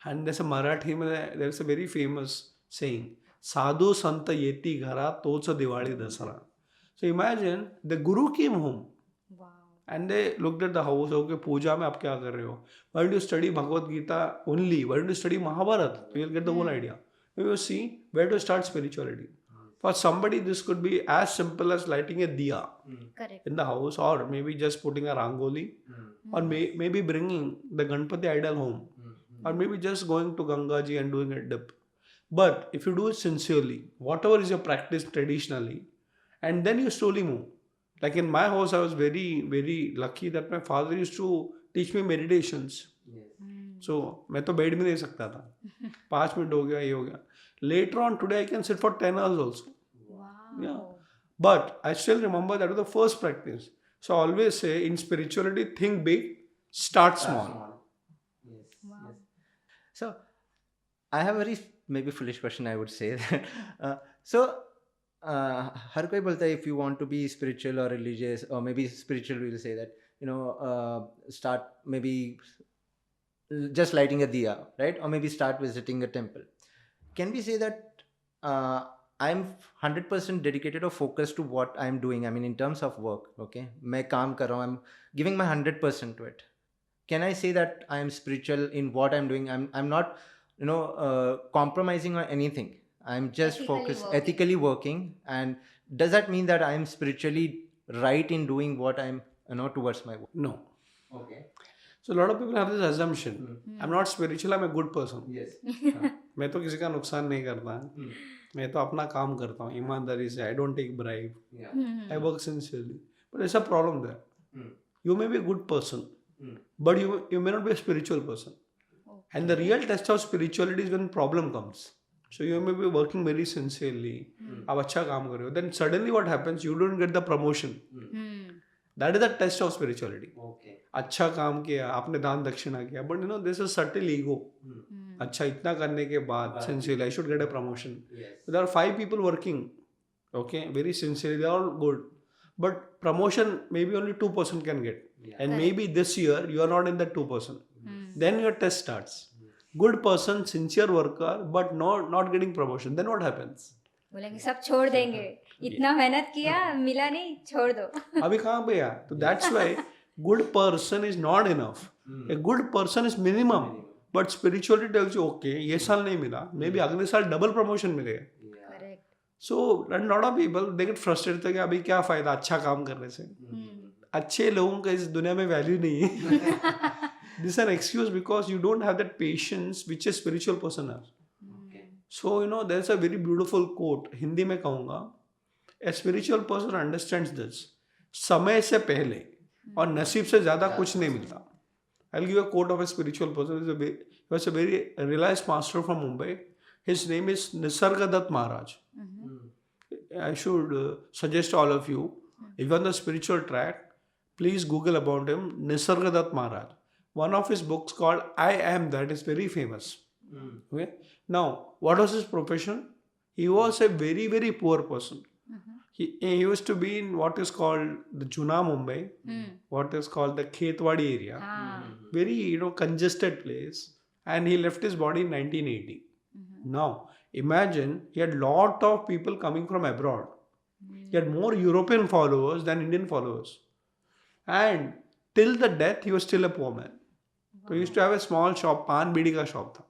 And there's a Marathi, there's a very famous saying, Sadhu Santa Yeti Ghara Tocha Diwali Dasara. So imagine the Guru came home. Wow. And they looked at the house, okay, puja mein aap kya kar rahe ho? Why don't you study Bhagavad Gita only? Why don't you study Mahabharata? You'll get the whole idea. You will see where to start spirituality. For somebody, this could be as simple as lighting a diya in the house, or maybe just putting a rangoli, or maybe bringing the Ganpati idol home, or maybe just going to Ganga Ji and doing a dip. But if you do it sincerely, whatever is your practice traditionally, and then you slowly move. Like in my house, I was very, very lucky that my father used to teach me meditations. So, मैं तो बैठ भी नहीं सकता था. 5 minute हो गया, ये हो गया. Later on today, I can sit for 10 hours also. Wow. Yeah. But I still remember that was the first practice. So I always say in spirituality, think big, start small. Yes. Wow. Yes. So I have a very maybe foolish question, I would say. हर कोई बोलता है if you want to be spiritual or religious, or maybe spiritual will say that start maybe just lighting a diya, right? Or maybe start visiting a temple. Can we say that I'm 100% dedicated or focused to what I'm doing? I mean, in terms of work, okay? मैं काम कर रहा हूँ, I'm giving my 100% to it. Can I say that I'm spiritual in what I'm doing? I'm not, compromising on anything. I'm just ethically working. And does that mean that I'm spiritually right in doing what I'm, towards my work? No. Okay. So a lot of people have this assumption. I'm not spiritual, I'm a good person. Yes. मैं तो किसी का नुकसान नहीं करता. मैं तो अपना काम करता हूँ ईमानदारी से. I don't take bribe. I work sincerely. But there's a problem there. You may be a good person, but you may not be a spiritual person. And the real test of spirituality is when problem comes. So you may be working very sincerely. आप अच्छा काम कर रहे हो. Then suddenly what happens? You don't get the promotion. That is the test of spirituality. Okay. अच्छा काम किया, आपने दान दक्षिणा किया, but there's a subtle ego अच्छा इतना करने के बाद sincerely I should get a promotion. Yes. There are 5 people working, okay, very sincerely, they are all good, but promotion maybe only 2% can get. Yeah. And Correct. maybe this year you are not in that 2%. Then your test starts. Good person, sincere worker, but not getting promotion, then what happens? बोलेंगे सब छोड़ देंगे, इतना मेहनत किया मिला नहीं, छोड़ दो. अभी कहाँ पे यार? तो that's why good person is not enough. A good person is minimum. But spirituality tells you, okay, ये साल नहीं मिला, maybe अगले साल double promotion मिलेगा. Correct. So a lot of people they get frustrated कि अभी क्या फायदा अच्छा काम करने से. अच्छे लोगों का इस दुनिया में वैल्यू नहीं है. This is an excuse because you don't have that patience which a spiritual person has. Okay. So there's a very beautiful quote, Hindi में कहूँगा, a spiritual person understands this. समय से पहले और नसीब से ज़्यादा कुछ नहीं मिलता. I'll give a quote of a spiritual person. He was a very realized master from Mumbai. His name is Nisargadatta Maharaj. I should suggest all of you, if you're on the spiritual track, please Google about him, Nisargadatta Maharaj. One of his books called I Am That is very famous. Okay. Now, what was his profession? He was a very, very poor person. He used to be in what is called the Juna Mumbai, what is called the Khetwadi area. Very, congested place. And he left his body in 1980. Now, imagine he had lot of people coming from abroad. He had more European followers than Indian followers. And till the death, he was still a poor man. So he used to have a small shop, पान बीड़ी का shop था.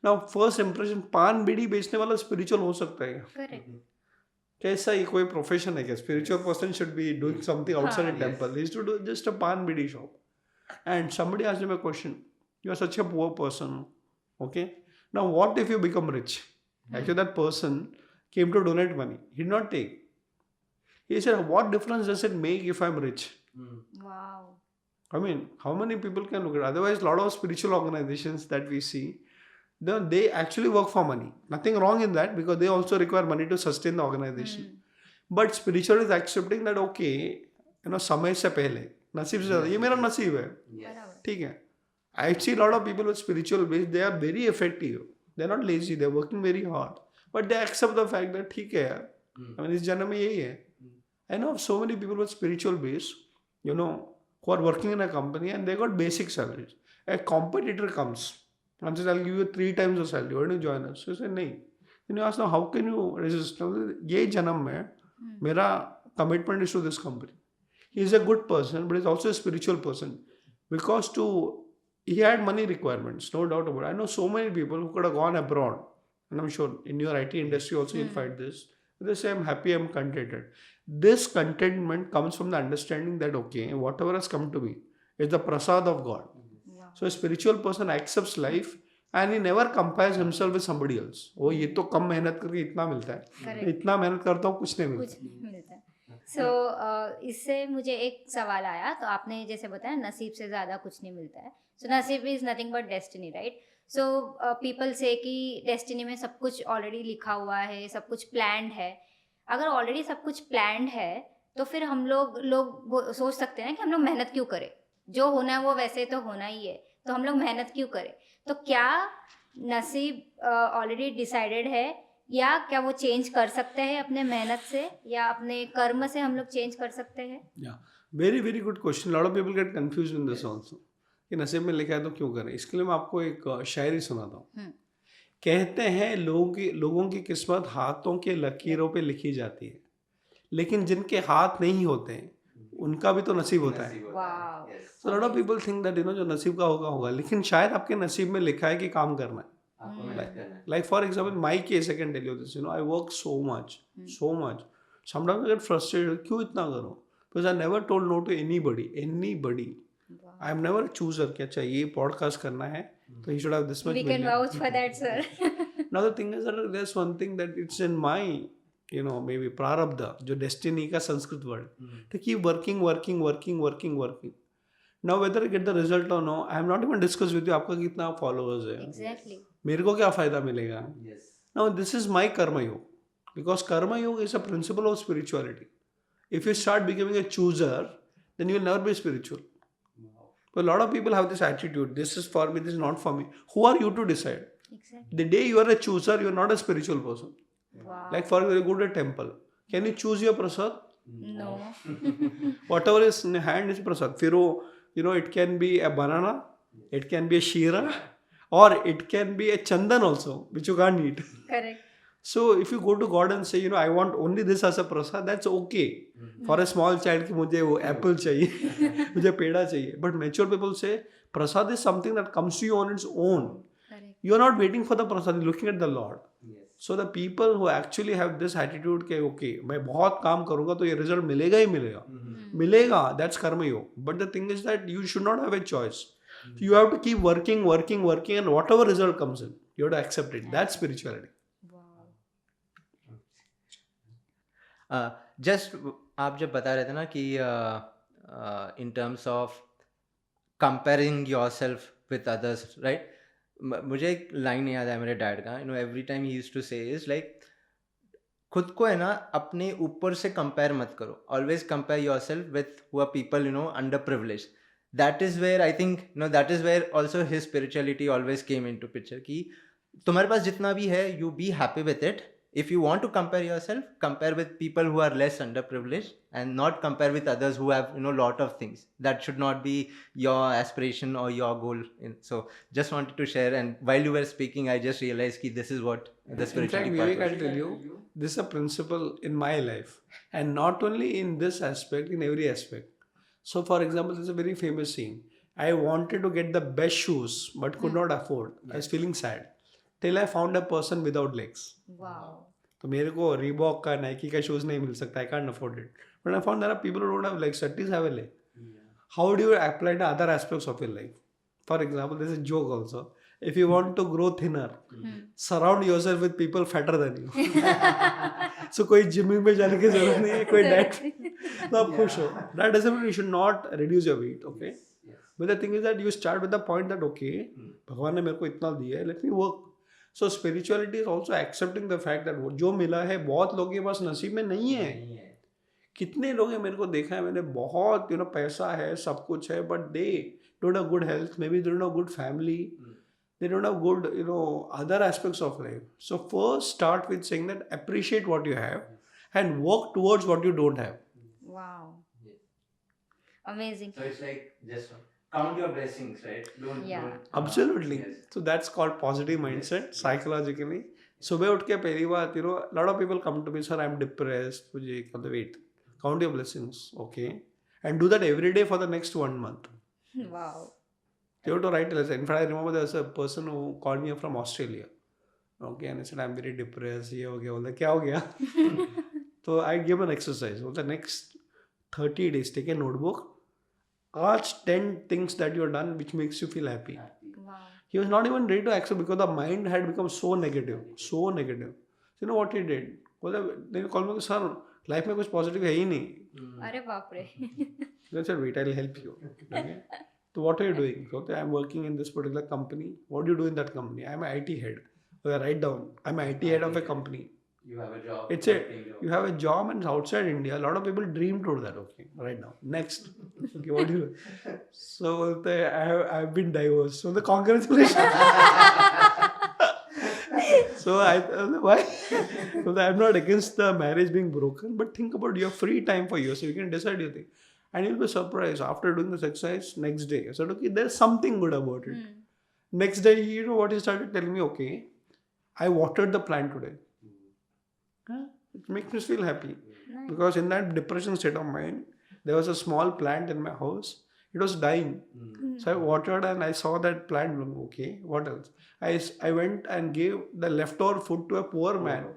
Now, first impression, पान बीड़ी बेचने वाला spiritual हो सकता है. Correct. कैसा ये कोई प्रोफेशन है क्या? Spiritual person should be doing something outside a temple. He used to do just a pan bidi shop. And somebody asked him a question. You are such a poor person. Okay. Now what if you become rich? Actually that person came to donate money. He did not take. He said, what difference does it make if I am rich? Wow. I mean, how many people can look at it? Otherwise, a lot of spiritual organizations that we see, they actually work for money. Nothing wrong in that because they also require money to sustain the organization. But spiritual is accepting that, okay, समय से पहले, नसीब से ज़्यादा, ये मेरा नसीब है. ठीक है. I see a lot of people with spiritual base, they are very effective. They are not lazy, they are working very hard. But they accept the fact that ठीक है यार. I mean, इस जन्म में यही है. I know so many people with spiritual base, who are working in a company and they got basic salaries. A competitor comes and says, I'll give you 3 times the salary. Why don't you join us? So you say, no. Then you ask, now, how can you resist? ये जन्म में मेरा commitment is to this company. He is a good person, but he's also a spiritual person. Because he had money requirements, no doubt about it. I know so many people who could have gone abroad. And I'm sure in your IT industry also you'll find this. They say, I'm happy, I'm contented. This contentment comes from the understanding that, okay, whatever has come to me is the prasad of God. Wow. So a spiritual person accepts life and he never compares himself with somebody else. Oh, ये तो कम मेहनत करके इतना मिलता है. इतना मेहनत करता हूँ कुछ नहीं मिलता. So, इससे मुझे एक सवाल आया. तो आपने जैसे बताया नसीब से ज़्यादा कुछ नहीं मिलता है. So नसीब is nothing but destiny, right? So people say कि destiny में सब कुछ already लिखा हुआ है, सब कुछ planned है. अगर ऑलरेडी सब कुछ प्लान्ड है तो फिर हम लोग सोच सकते हैं कि हम लोग मेहनत क्यों करें, जो होना है वो वैसे तो होना ही है, तो हम लोग मेहनत क्यों करें. तो क्या नसीब ऑलरेडी डिसाइडेड है या क्या वो चेंज कर सकते हैं अपने मेहनत से या अपने कर्म से हम लोग चेंज कर सकते हैं? Very very good question. Lot of people get confused in this also कि नसीब में लिखा है तो क्यों करें. इसके लिए मैं आपको एक शायरी सुनाता हूँ. कहते हैं लोगों की किस्मत हाथों के लकीरों पे लिखी जाती है, लेकिन जिनके हाथ नहीं होते उनका भी तो नसीब होता है. So a lot of people think that जो नसीब का होगा, लेकिन शायद आपके नसीब में लिखा है कि काम करना है. Like for example, my case I can tell you this. I work so much. Sometimes I get frustrated. क्यों इतना करो? Because I never told no to anybody. I am never a chooser कि अच्छा ये पॉडकास्ट करना है तो he should have this much. We can vouch for that, sir. Now the thing is that there's one thing that it's in my maybe prarabdha, जो destiny का Sanskrit word, to keep working. Now whether I get the result or no, I am not even discuss with you आपका कितना followers है. Exactly. मेरे को क्या फायदा मिलेगा? Now this is my karma yoga, because karma yoga is a principle of spirituality. If you start becoming a chooser, then you will never be spiritual. So a lot of people have this attitude, this is for me, this is not for me. Who are you to decide? Exactly. The day you are a chooser, you are not a spiritual person. Wow. Like for example, you go to a temple. Can you choose your prasad? No. Whatever is in hand is prasad. Firo, it can be a banana, it can be a shira, or it can be a chandan also, which you can't eat. Correct. So if you go to God and say, I want only this as a prasad, that's okay. For a small child, कि मुझे वो apple चाहिए, मुझे पेड़ा चाहिए. But mature people say, prasad is something that comes to you on its own. Correct. You are not waiting for the prasad, you're looking at the Lord. So the people who actually have this attitude कि okay, मैं बहुत काम करूँगा तो ये result मिलेगा ही मिलेगा. मिलेगा, that's karma yoga. But the thing is that you should not have a choice. So you have to keep working, and whatever result comes in, you have to accept it. That's spirituality. Just आप जब बता रहे थे ना कि in terms of comparing yourself with others, right, मुझे एक line याद है मेरे डैड का, every time he used to say is like, खुद को है ना अपने ऊपर से कंपेयर मत करो, always compare yourself with who are people under privilege. That is where I think that is where also his spirituality always came into picture कि तुम्हारे पास जितना भी है, you be happy with it. If you want to compare yourself, compare with people who are less underprivileged and not compare with others who have lot of things. That should not be your aspiration or your goal. So just wanted to share, and while you were speaking I just realized that this is what the spirituality part In fact, Vivek, I'll tell you, this is a principle in my life, and not only in this aspect, in every aspect. So for example, there's a very famous scene. I wanted to get the best shoes but could not afford. I was feeling sad till I found a person without legs. Wow. तो मेरे को Reebok का, Nike का shoes नहीं मिल सकता. I can't afford it. But I found there are people who don't have legs. At least have a leg. How do you apply to other aspects of your life? For example, there's a joke also. If you want to grow thinner, surround yourself with people fatter than you. So कोई gymming में जाने की जरूरत नहीं है, कोई diet, तो आप खुश हो. That doesn't mean you should not reduce your weight, okay? But the thing is that you start with the point that okay, भगवान ने मेरे को इतना दिया है, let me work. So spirituality is also accepting the fact that वो जो मिला है बहुत लोगों के पास नसीब में नहीं है. कितने लोग हैं, मेरे को देखा है मैंने, बहुत पैसा है, सब कुछ है, but they don't have good health, maybe they don't have good family, they don't have good other aspects of life. So first start with saying that appreciate what you have and work towards what you don't have. Wow. Amazing. So it's like just count your blessings, right? Don't Absolutely. Yes. So that's called positive mindset psychologically. सुबह उठ के पहली बात, lot of people come to me, sir, I'm depressed. Wait, count your blessings, okay? And do that every day for the next 1 month. Wow. You have to write a letter. In fact, I remember there was a person who called me from Australia. Okay, and I said, I'm very depressed. ये हो गया, बोला क्या हो गया? So I gave an exercise. For the next 30 days, take a notebook. Ask 10 things that you have done which makes you feel happy. Wow. He was not even ready to accept because the mind had become so negative. So you know what he did? Then he called me, sir, life में कुछ positive है ही नहीं. अरे बाप रे. I said, wait, I'll help you. Okay? So what are you doing? So I'm working in this particular company. What do you do in that company? I'm an IT head. Okay, write down. I'm an IT head of a company. You have a job. You have a job, and outside India, a lot of people dream to do that. Okay, right now. Next. Okay, what do you do? So I've been divorced. So the congratulations. So why? So I'm not against the marriage being broken, but think about your free time for you, so you can decide your thing. And you'll be surprised after doing this exercise. Next day, I said, okay, there's something good about it. Next day, what he started telling me? Okay, I watered the plant today. It makes me feel happy. Nice. Because in that depression state of mind, there was a small plant in my house. It was dying. So I watered and I saw that plant. Okay, what else? I went and gave the leftover food to a poor man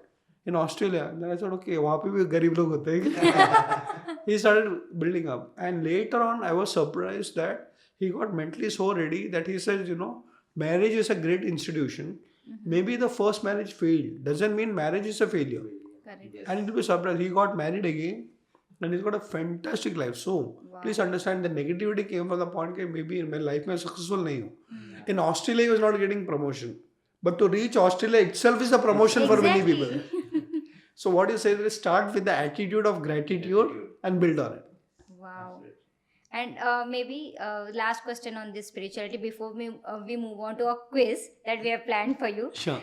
in Australia. And then I said, okay, वहाँ पे भी गरीब लोग होते हैं. He started building up. And later on, I was surprised that he got mentally so ready that he says, marriage is a great institution. Maybe the first marriage failed. Doesn't mean marriage is a failure. Correct. And you'll be surprised. He got married again and he's got a fantastic life. So, please understand the negativity came from the point that maybe in my life मैं successful नहीं हूँ. In Australia, he was not getting promotion. But to reach Australia itself is a promotion for many people. So what you say is start with the attitude of gratitude and build on it. Wow. And maybe last question on this spirituality before we move on to a quiz that we have planned for you. Sure.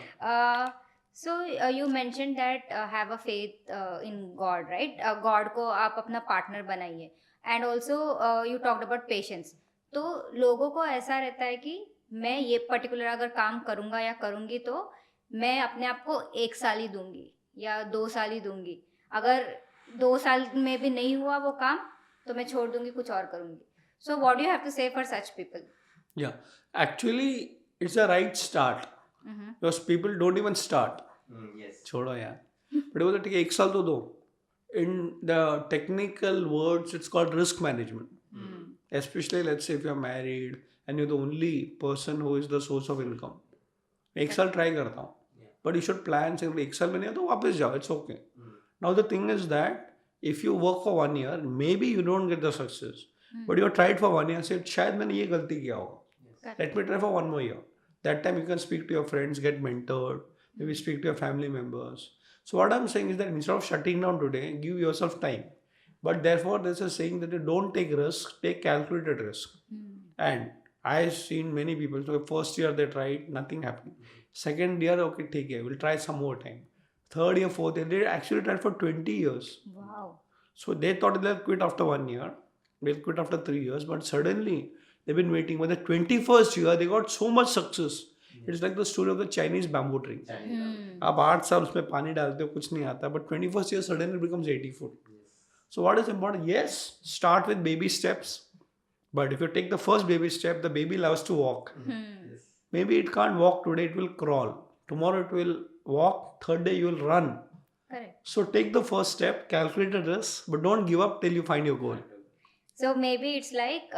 So you mentioned that have a faith in God, right? God को आप अपना partner बनाइए. And also you talked about patience. तो लोगों को ऐसा रहता है कि मैं ये पर्टिकुलर अगर काम करूँगा या करूँगी तो मैं अपने आप को 1 साल ही दूंगी या 2 साल ही दूंगी. अगर 2 साल में भी नहीं हुआ वो काम तो मैं छोड़ दूंगी कुछ और करूँगी. So what do you have to say for such people? Yeah, actually, it's a right start. Because people don't even start. Yes. छोड़ो यार. But वो तो ठीक है 1 साल तो दो. In the technical words, it's called risk management. Especially, let's say if you're married and you're the only person who is the source of income. 1 साल try करता हूँ. But you should plan saying 1 साल में नहीं तो वापस जाओ. It's okay. Now the thing is that if you work for 1 year, maybe you don't get the success. But you have tried for 1 year, said शायद मैंने ये गलती किया होगा. Let me try for 1 more year. That time you can speak to your friends, get mentored, maybe speak to your family members. So what I'm saying is that instead of shutting down today, give yourself time. But therefore there's a saying that you don't take risk, take calculated risk. And I've seen many people, so first year they tried, nothing happened. Second year, okay, take it, we'll try some more time. Third year, fourth year, they actually tried for 20 years. Wow. So they thought they'll quit after 1 year, they'll quit after 3 years, but suddenly they've been waiting. By the 21st year, they got so much success. It's like the story of the Chinese bamboo tree. आप 8 साल उसमें पानी डालते हो कुछ नहीं आता, but 21st year suddenly it becomes 80 foot. So what is important? Yes, start with baby steps. But if you take the first baby step, the baby loves to walk. Maybe it can't walk today, it will crawl. Tomorrow it will walk, third day you will run. Correct. So take the first step, calculate the risk, but don't give up till you find your goal. So maybe it's like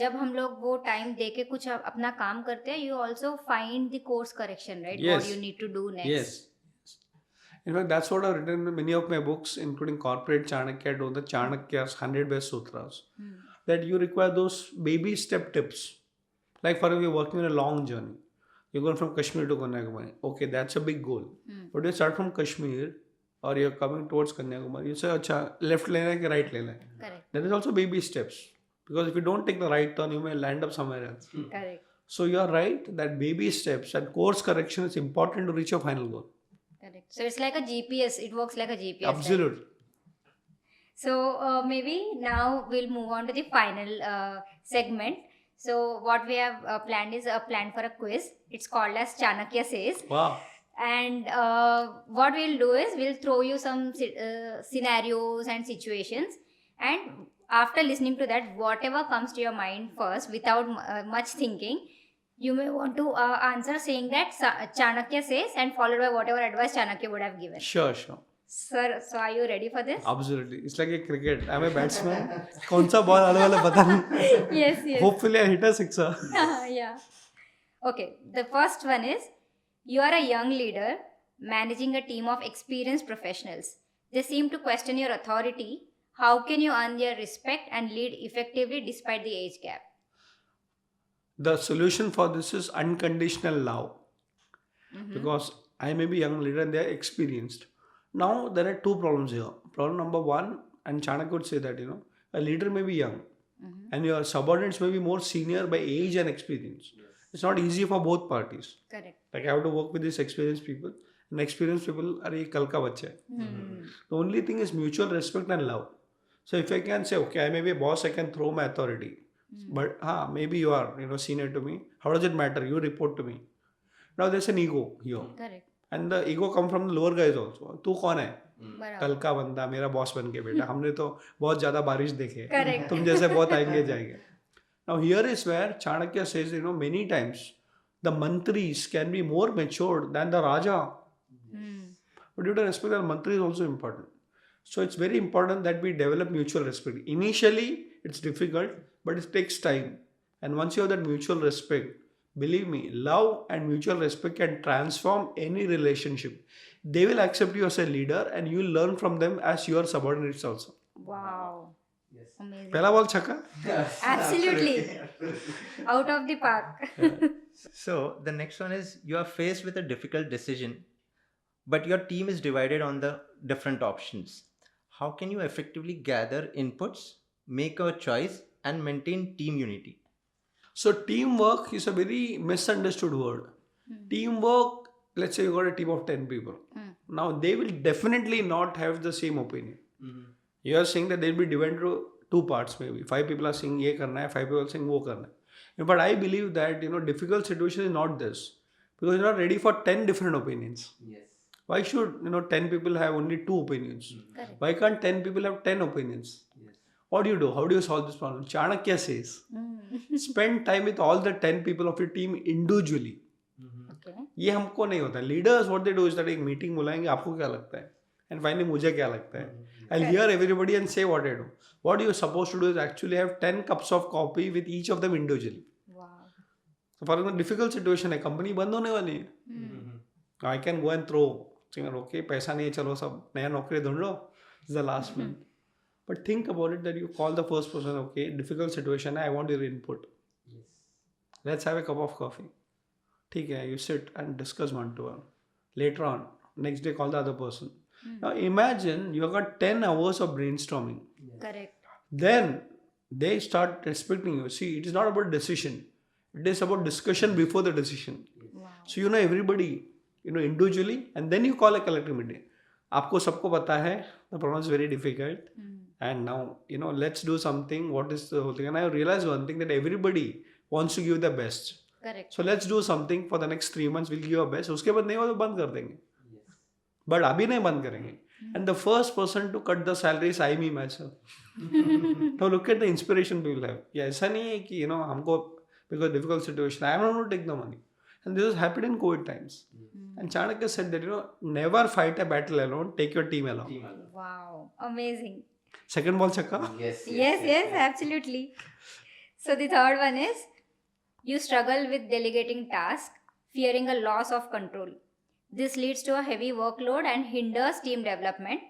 जब हम लोग वो time दे के कुछ अपना काम करते हैं, you also find the course correction, right? Yes. What you need to do next. Yes. In fact, that's what I've written in many of my books, including Corporate Chanakya, the Chanakya's 100 Best Sutras, that you require those baby step tips. Like for example, you're working on a long journey. You're going from Kashmir to Kanyakumari. Okay, that's a big goal. But you start from Kashmir or you're coming towards Kanyakumari. You say, acha, left lane hai ki right lane hai? Correct. There is also baby steps. Because if you don't take the right turn, you may land up somewhere else. Correct. So you're right that baby steps and course correction is important to reach your final goal. Correct. So it's like a GPS. It works like a GPS. Absolutely. Right? So maybe now we'll move on to the final segment. So what we have planned is a plan for a quiz. It's called as Chanakya Says. Wow. And what we'll do is we'll throw you some scenarios and situations, and after listening to that, whatever comes to your mind first without much thinking, you may want to answer saying that Chanakya says, and followed by whatever advice Chanakya would have given. Sure. Sir, so are you ready for this? Absolutely. It's like a cricket. I'm a batsman. कौन सा ball आने वाला पता नहीं. Yes. Hopefully I hit a sixer. Yeah. Okay. The first one is, you are a young leader managing a team of experienced professionals. They seem to question your authority. How can you earn their respect and lead effectively despite the age gap? The solution for this is unconditional love. Because I may be young leader and they are experienced. Now there are two problems here. Problem number one, and Chanakya would say that, a leader may be young and your subordinates may be more senior by age and experience. It's not easy for both parties. Correct. Like I have to work with these experienced people, and experienced people are ye kal ka bachcha hai. The only thing is mutual respect and love. So if I can say, okay, I may be a boss, I can throw my authority. But maybe you are, senior to me. How does it matter? You report to me. Now there's an ego here. Correct. And the ego comes from the lower guys also. तू कौन है? बराबर. कल का बंदा मेरा boss बन के बेटा. हमने तो बहुत ज़्यादा बारिश देखे. Correct. तुम जैसे बहुत आएंगे जाएंगे. Now here is where Chanakya says, many times the mantris can be more matured than the Raja. But you have to respect that mantri is also important. So it's very important that we develop mutual respect. Initially, it's difficult, but it takes time. And once you have that mutual respect, believe me, love and mutual respect can transform any relationship. They will accept you as a leader and you will learn from them as your subordinates also. Wow. Yes. Amazing. Pehla ball chakka? Absolutely. Out of the park. So the next one is, you are faced with a difficult decision, but your team is divided on the different options. How can you effectively gather inputs, make a choice, and maintain team unity? So teamwork is a very misunderstood word. Teamwork, let's say you got a team of 10 people. Now they will definitely not have the same opinion. You are saying that they'll be divided into two parts maybe. 5 people are saying ye karna hai, 5 people are saying wo karna hai. But I believe that difficult situation is not this. Because you're not ready for 10 different opinions. Yes. Why should 10 people have only 2 opinions? Correct. Why can't 10 people have 10 opinions? Yes. What do you do? How do you solve this problem? Chanakya says, spend time with all the 10 people of your team individually. Okay. ये हमको नहीं होता. Leaders, what they do is that एक meeting बुलाएंगे, आपको क्या लगता है? And finally मुझे क्या लगता है? I'll hear everybody and say what I do. What you're supposed to do is actually have 10 cups of coffee with each of them individually. Wow. So for example, difficult situation है, company बंद होने वाली है. I can go and throw, okay, पैसा नहीं है, चलो सब नया नौकरी ढूंढ लो. It's the last month. But think about it that you call the first person, okay, difficult situation, I want your input. Yes. Let's have a cup of coffee. ठीक है, you sit and discuss one to one. Later on, next day call the other person. Now imagine you got 10 hours of brainstorming. Correct. Then they start respecting you. See, it is not about decision. It is about discussion before the decision. Wow. So you know everybody, individually, and then you call a collective meeting. आपको सबको पता है, the problem is very difficult. And now, let's do something. What is the whole thing? And I realized one thing, that everybody wants to give the best. Correct. So let's do something for the next 3 months. We'll give our best. उसके बाद नहीं हुआ तो बंद कर देंगे. But अभी नहीं बंद करेंगे. And the first person to cut the salary is I, me, myself. Now look at the inspiration people have. Yeah, ऐसा नहीं है कि हमको because difficult situation, I am not going to take the money. And this has happened in COVID times. And Chanakya said that never fight a battle alone. Take your team along. Wow. Amazing. Second ball chakka. Yes, absolutely. So the third one is, you struggle with delegating tasks, fearing a loss of control. This leads to a heavy workload and hinders team development.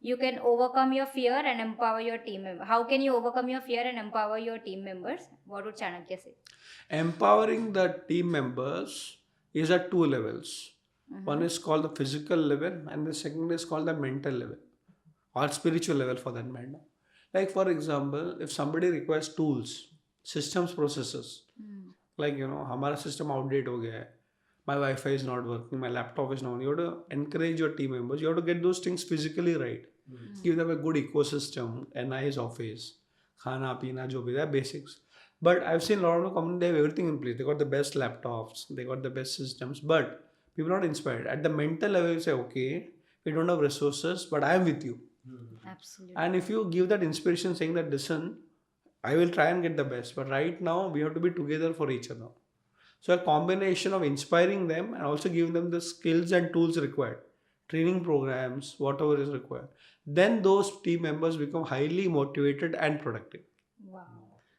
You can overcome your fear and empower your team members. How can you overcome your fear and empower your team members? What would Chanakya say? Empowering the team members is at 2 levels. One is called the physical level, and the second is called the mental level or spiritual level for that matter. Like for example, if somebody requires tools, systems, processes, like हमारा system outdated हो गया है, my Wi-Fi is not working, my laptop is not working. You have to encourage your team members. You have to get those things physically right. Give them a good ecosystem, a nice office, khana, peena, jo bhi, that basics. But I've seen a lot of companies, they have everything in place. They got the best laptops, they got the best systems, but people are not inspired. At the mental level, you say, okay, we don't have resources, but I am with you. Absolutely. And if you give that inspiration saying that, listen, I will try and get the best, but right now we have to be together for each other. So a combination of inspiring them and also giving them the skills and tools required, training programs, whatever is required. Then those team members become highly motivated and productive. Wow.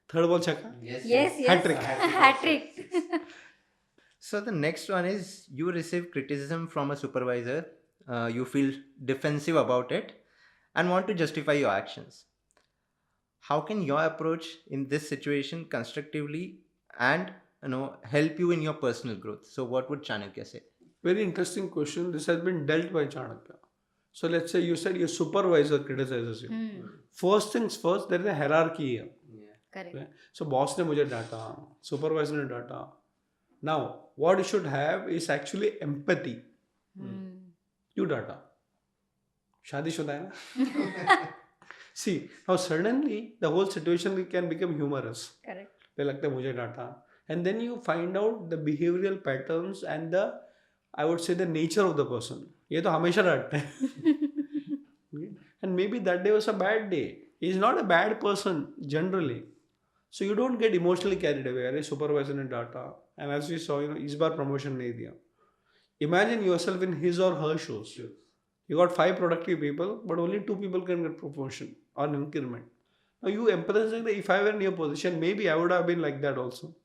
Third ball chakka? Yes. Hat-trick. Hat-trick. So the next one is, you receive criticism from a supervisor, you feel defensive about it and want to justify your actions. How can your approach in this situation constructively and help you in your personal growth? So what would Chanakya say? Very interesting question. This has been dealt by Chanakya. So let's say you said your supervisor criticizes you. First things first, there is a hierarchy here. Correct. Okay? So boss ने मुझे डांटा, supervisor ने डांटा. Now, what you should have is actually empathy. You डांटा. शादीशुदा है ना? See, now suddenly the whole situation can become humorous. Correct. पे लगता है मुझे डांटा. And then you find out the behavioral patterns and I would say the nature of the person. ये तो हमेशा डांटते हैं. And maybe that day was a bad day. He's not a bad person generally. So you don't get emotionally carried away. अरे supervisor ने डांटा. And as we saw, इस बार promotion नहीं दिया. Imagine yourself in his or her shoes. You got 5 productive people, but only 2 people can get promotion or increment. Now you empathize that if I were in your position, maybe I would have been like that also.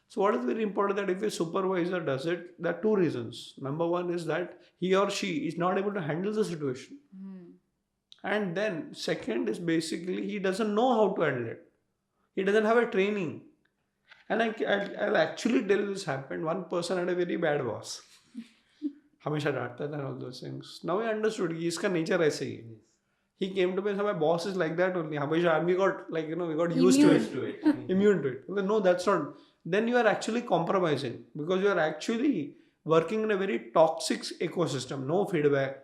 So what is very important that if a supervisor does it, there are 2 reasons. Number one is that he or she is not able to handle the situation. And then second is basically he doesn't know how to handle it. He doesn't have a training. And I'll actually tell you this happened. One person had a very bad boss. हमेशा डांटता था and all those things. Now he understood कि इसका nature ऐसे ही है. he came to me and said, my boss is like that only. Hamisha, and we got we got used to it. Immune to it. I said, no, that's not. Then you are actually compromising because you are actually working in a very toxic ecosystem. No feedback.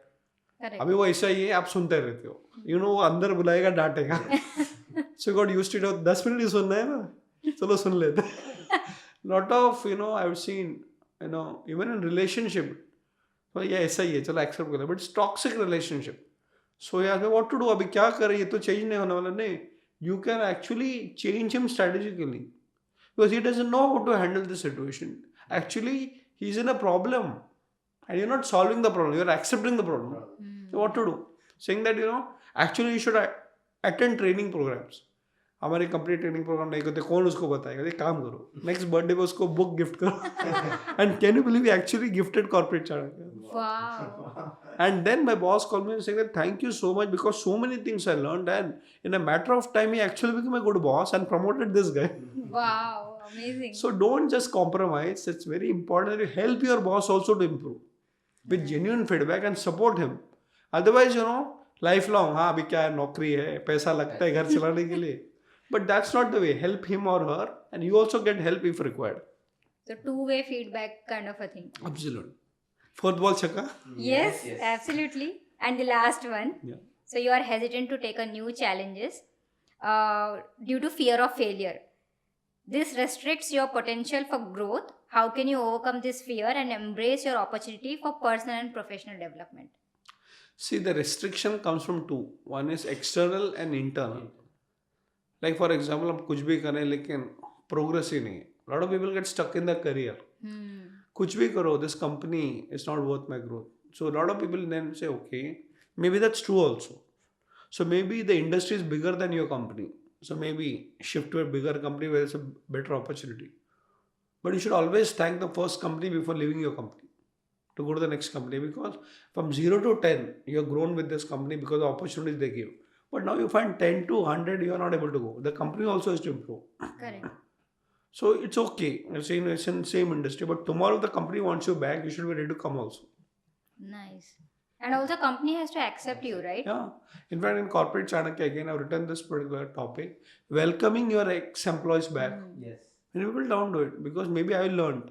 Correct. अभी वो ऐसा ही है, आप सुनते रहते हो. You know, वो अंदर बुलाएगा डांटेगा. So you got used to it. 10 minute ही सुनना है ना. चलो सुन लेते. Lot of I've seen even in relationship. So ये ऐसा ही है, चलो accept कर ले. But it's toxic relationship. So yeah, what to do? अभी क्या करें? ये तो change नहीं होने वाला. नहीं. You can actually change him strategically because he doesn't know how to handle the situation. Actually, he's in a problem, and you're not solving the problem. You're accepting the problem. So what to do? Saying that actually you should attend training programs. हमारे company training programme नहीं करते, कौन उसको बताएगा? एक काम करो, next birthday पे उसको बुक गिफ्ट करो. And can you believe we actually gifted corporate Chanakya. Wow. And then my boss called me and said that thank you so much because so many things I learned, and in a matter of time he actually became a good boss and promoted this guy. Wow. Amazing. So don't just compromise. It's very important that you help your boss also to improve with genuine feedback and support him. Otherwise, lifelong, हाँ अभी क्या है, नौकरी है, पैसा लगता है घर चलाने के लिए. But that's not the way. Help him or her, and you also get help if required. So two-way feedback kind of a thing. Absolutely. Fourth ball chakka. Yes, absolutely. And the last one. Yeah. So you are hesitant to take on new challenges due to fear of failure. This restricts your potential for growth. How can you overcome this fear and embrace your opportunity for personal and professional development? See, the restriction comes from two. One is external and internal. Like for example, हम कुछ भी करें लेकिन progress ही नहीं है. A lot of people get stuck in their career. कुछ भी करो, this company is not worth my growth. So a lot of people then say, okay, maybe that's true also. So maybe the industry is bigger than your company. So maybe shift to a bigger company where it's a better opportunity. But you should always thank the first company before leaving your company to go to the next company, because from 0 to 10, you have grown with this company because of opportunities they give. But now you find 10 to 100, you are not able to go. The company also has to improve. Correct. So it's okay. It's in the same industry. But tomorrow if the company wants you back, you should be ready to come also. Nice. And also company has to accept you, right? Yeah. In fact, in corporate Chanakya, again, I've written this particular topic. Welcoming your ex-employees back. Yes. And people don't do it because maybe I learned.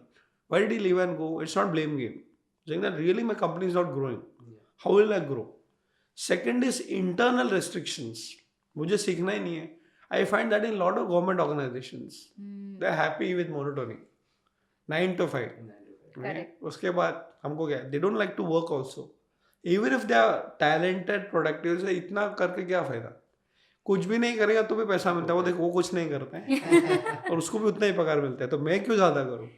Why did he leave and go? It's not blame game. Saying that really my company is not growing. How will I grow? Second is internal restrictions. मुझे सीखना ही नहीं है. I find that in a lot of government organizations, they're happy with monotony. 9 to 5. Correct. उसके बाद हमको क्या? They don't like to work also. Even if they are talented, productive, से इतना करके क्या फायदा? कुछ भी नहीं करेगा तो भी पैसा मिलता है. वो देखो वो कुछ नहीं करता है और उसको भी उतना ही पगार मिलता है. तो मैं क्यों ज़्यादा करूँ?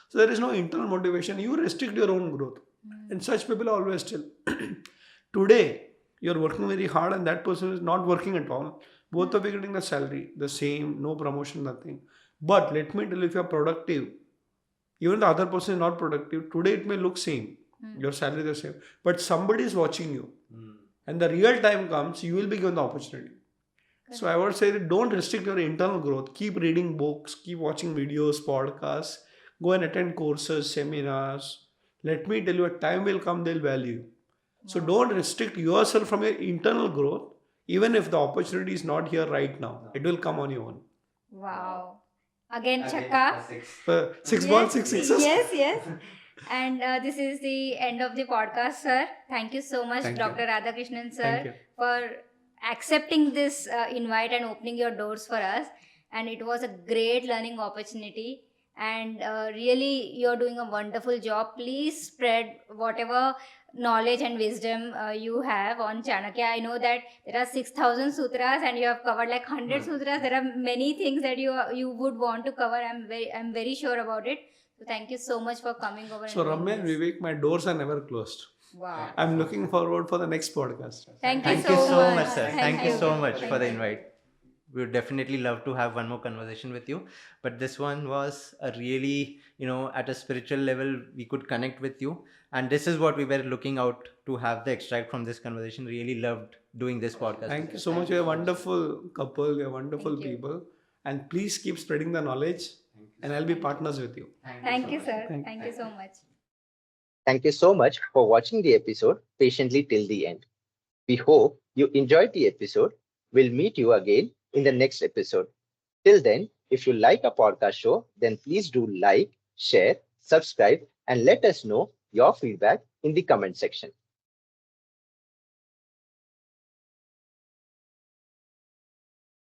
So there is no internal motivation. You restrict your own growth. And such people are always still. Today, you're working very hard and that person is not working at all. Both of you getting the salary, the same, no promotion, nothing. But let me tell you, if you're productive, even the other person is not productive, today it may look same. Your salary is the same. But somebody is watching you. And the real time comes, you will be given the opportunity. So I would say that don't restrict your internal growth. Keep reading books, keep watching videos, podcasts, go and attend courses, seminars. Let me tell you, a time will come, they'll value you. So don't restrict yourself from your internal growth, even if the opportunity is not here right now. It will come on your own. Wow. Again, Chakka. Six balls, 6 sixes. Yes. And this is the end of the podcast, sir. Thank you so much, Thank you. Dr. Radhakrishnan, sir, Thank you. for accepting this invite and opening your doors for us. And it was a great learning opportunity. And really, you're doing a wonderful job. Please spread whatever knowledge and wisdom you have on Chanakya. I know that there are 6,000 sutras and you have covered like 100 sutras. There are many things that you would want to cover. I'm very sure about it. So thank you so much for coming over. So and doing Ramya and this. Vivek, my doors are never closed. Wow. I'm looking forward for the next podcast. Thank you Thank you so much, much. sir. Thank you so much Thank for the you. invite. We would definitely love to have one more conversation with you. But this one was a really, at a spiritual level, we could connect with you. And this is what we were looking out to have the extract from this conversation. Really loved doing this podcast. Thank you so much. You're a wonderful couple. You're wonderful Thank you. people. And please keep spreading the knowledge. And I'll be partners with you. Thank you, sir. Thank Thank you so much. Thank you so much for watching the episode patiently till the end. We hope you enjoyed the episode. We'll meet you again in the next episode. Till then, if you like our podcast show, then please do like, share, subscribe, and let us know your feedback in the comment section.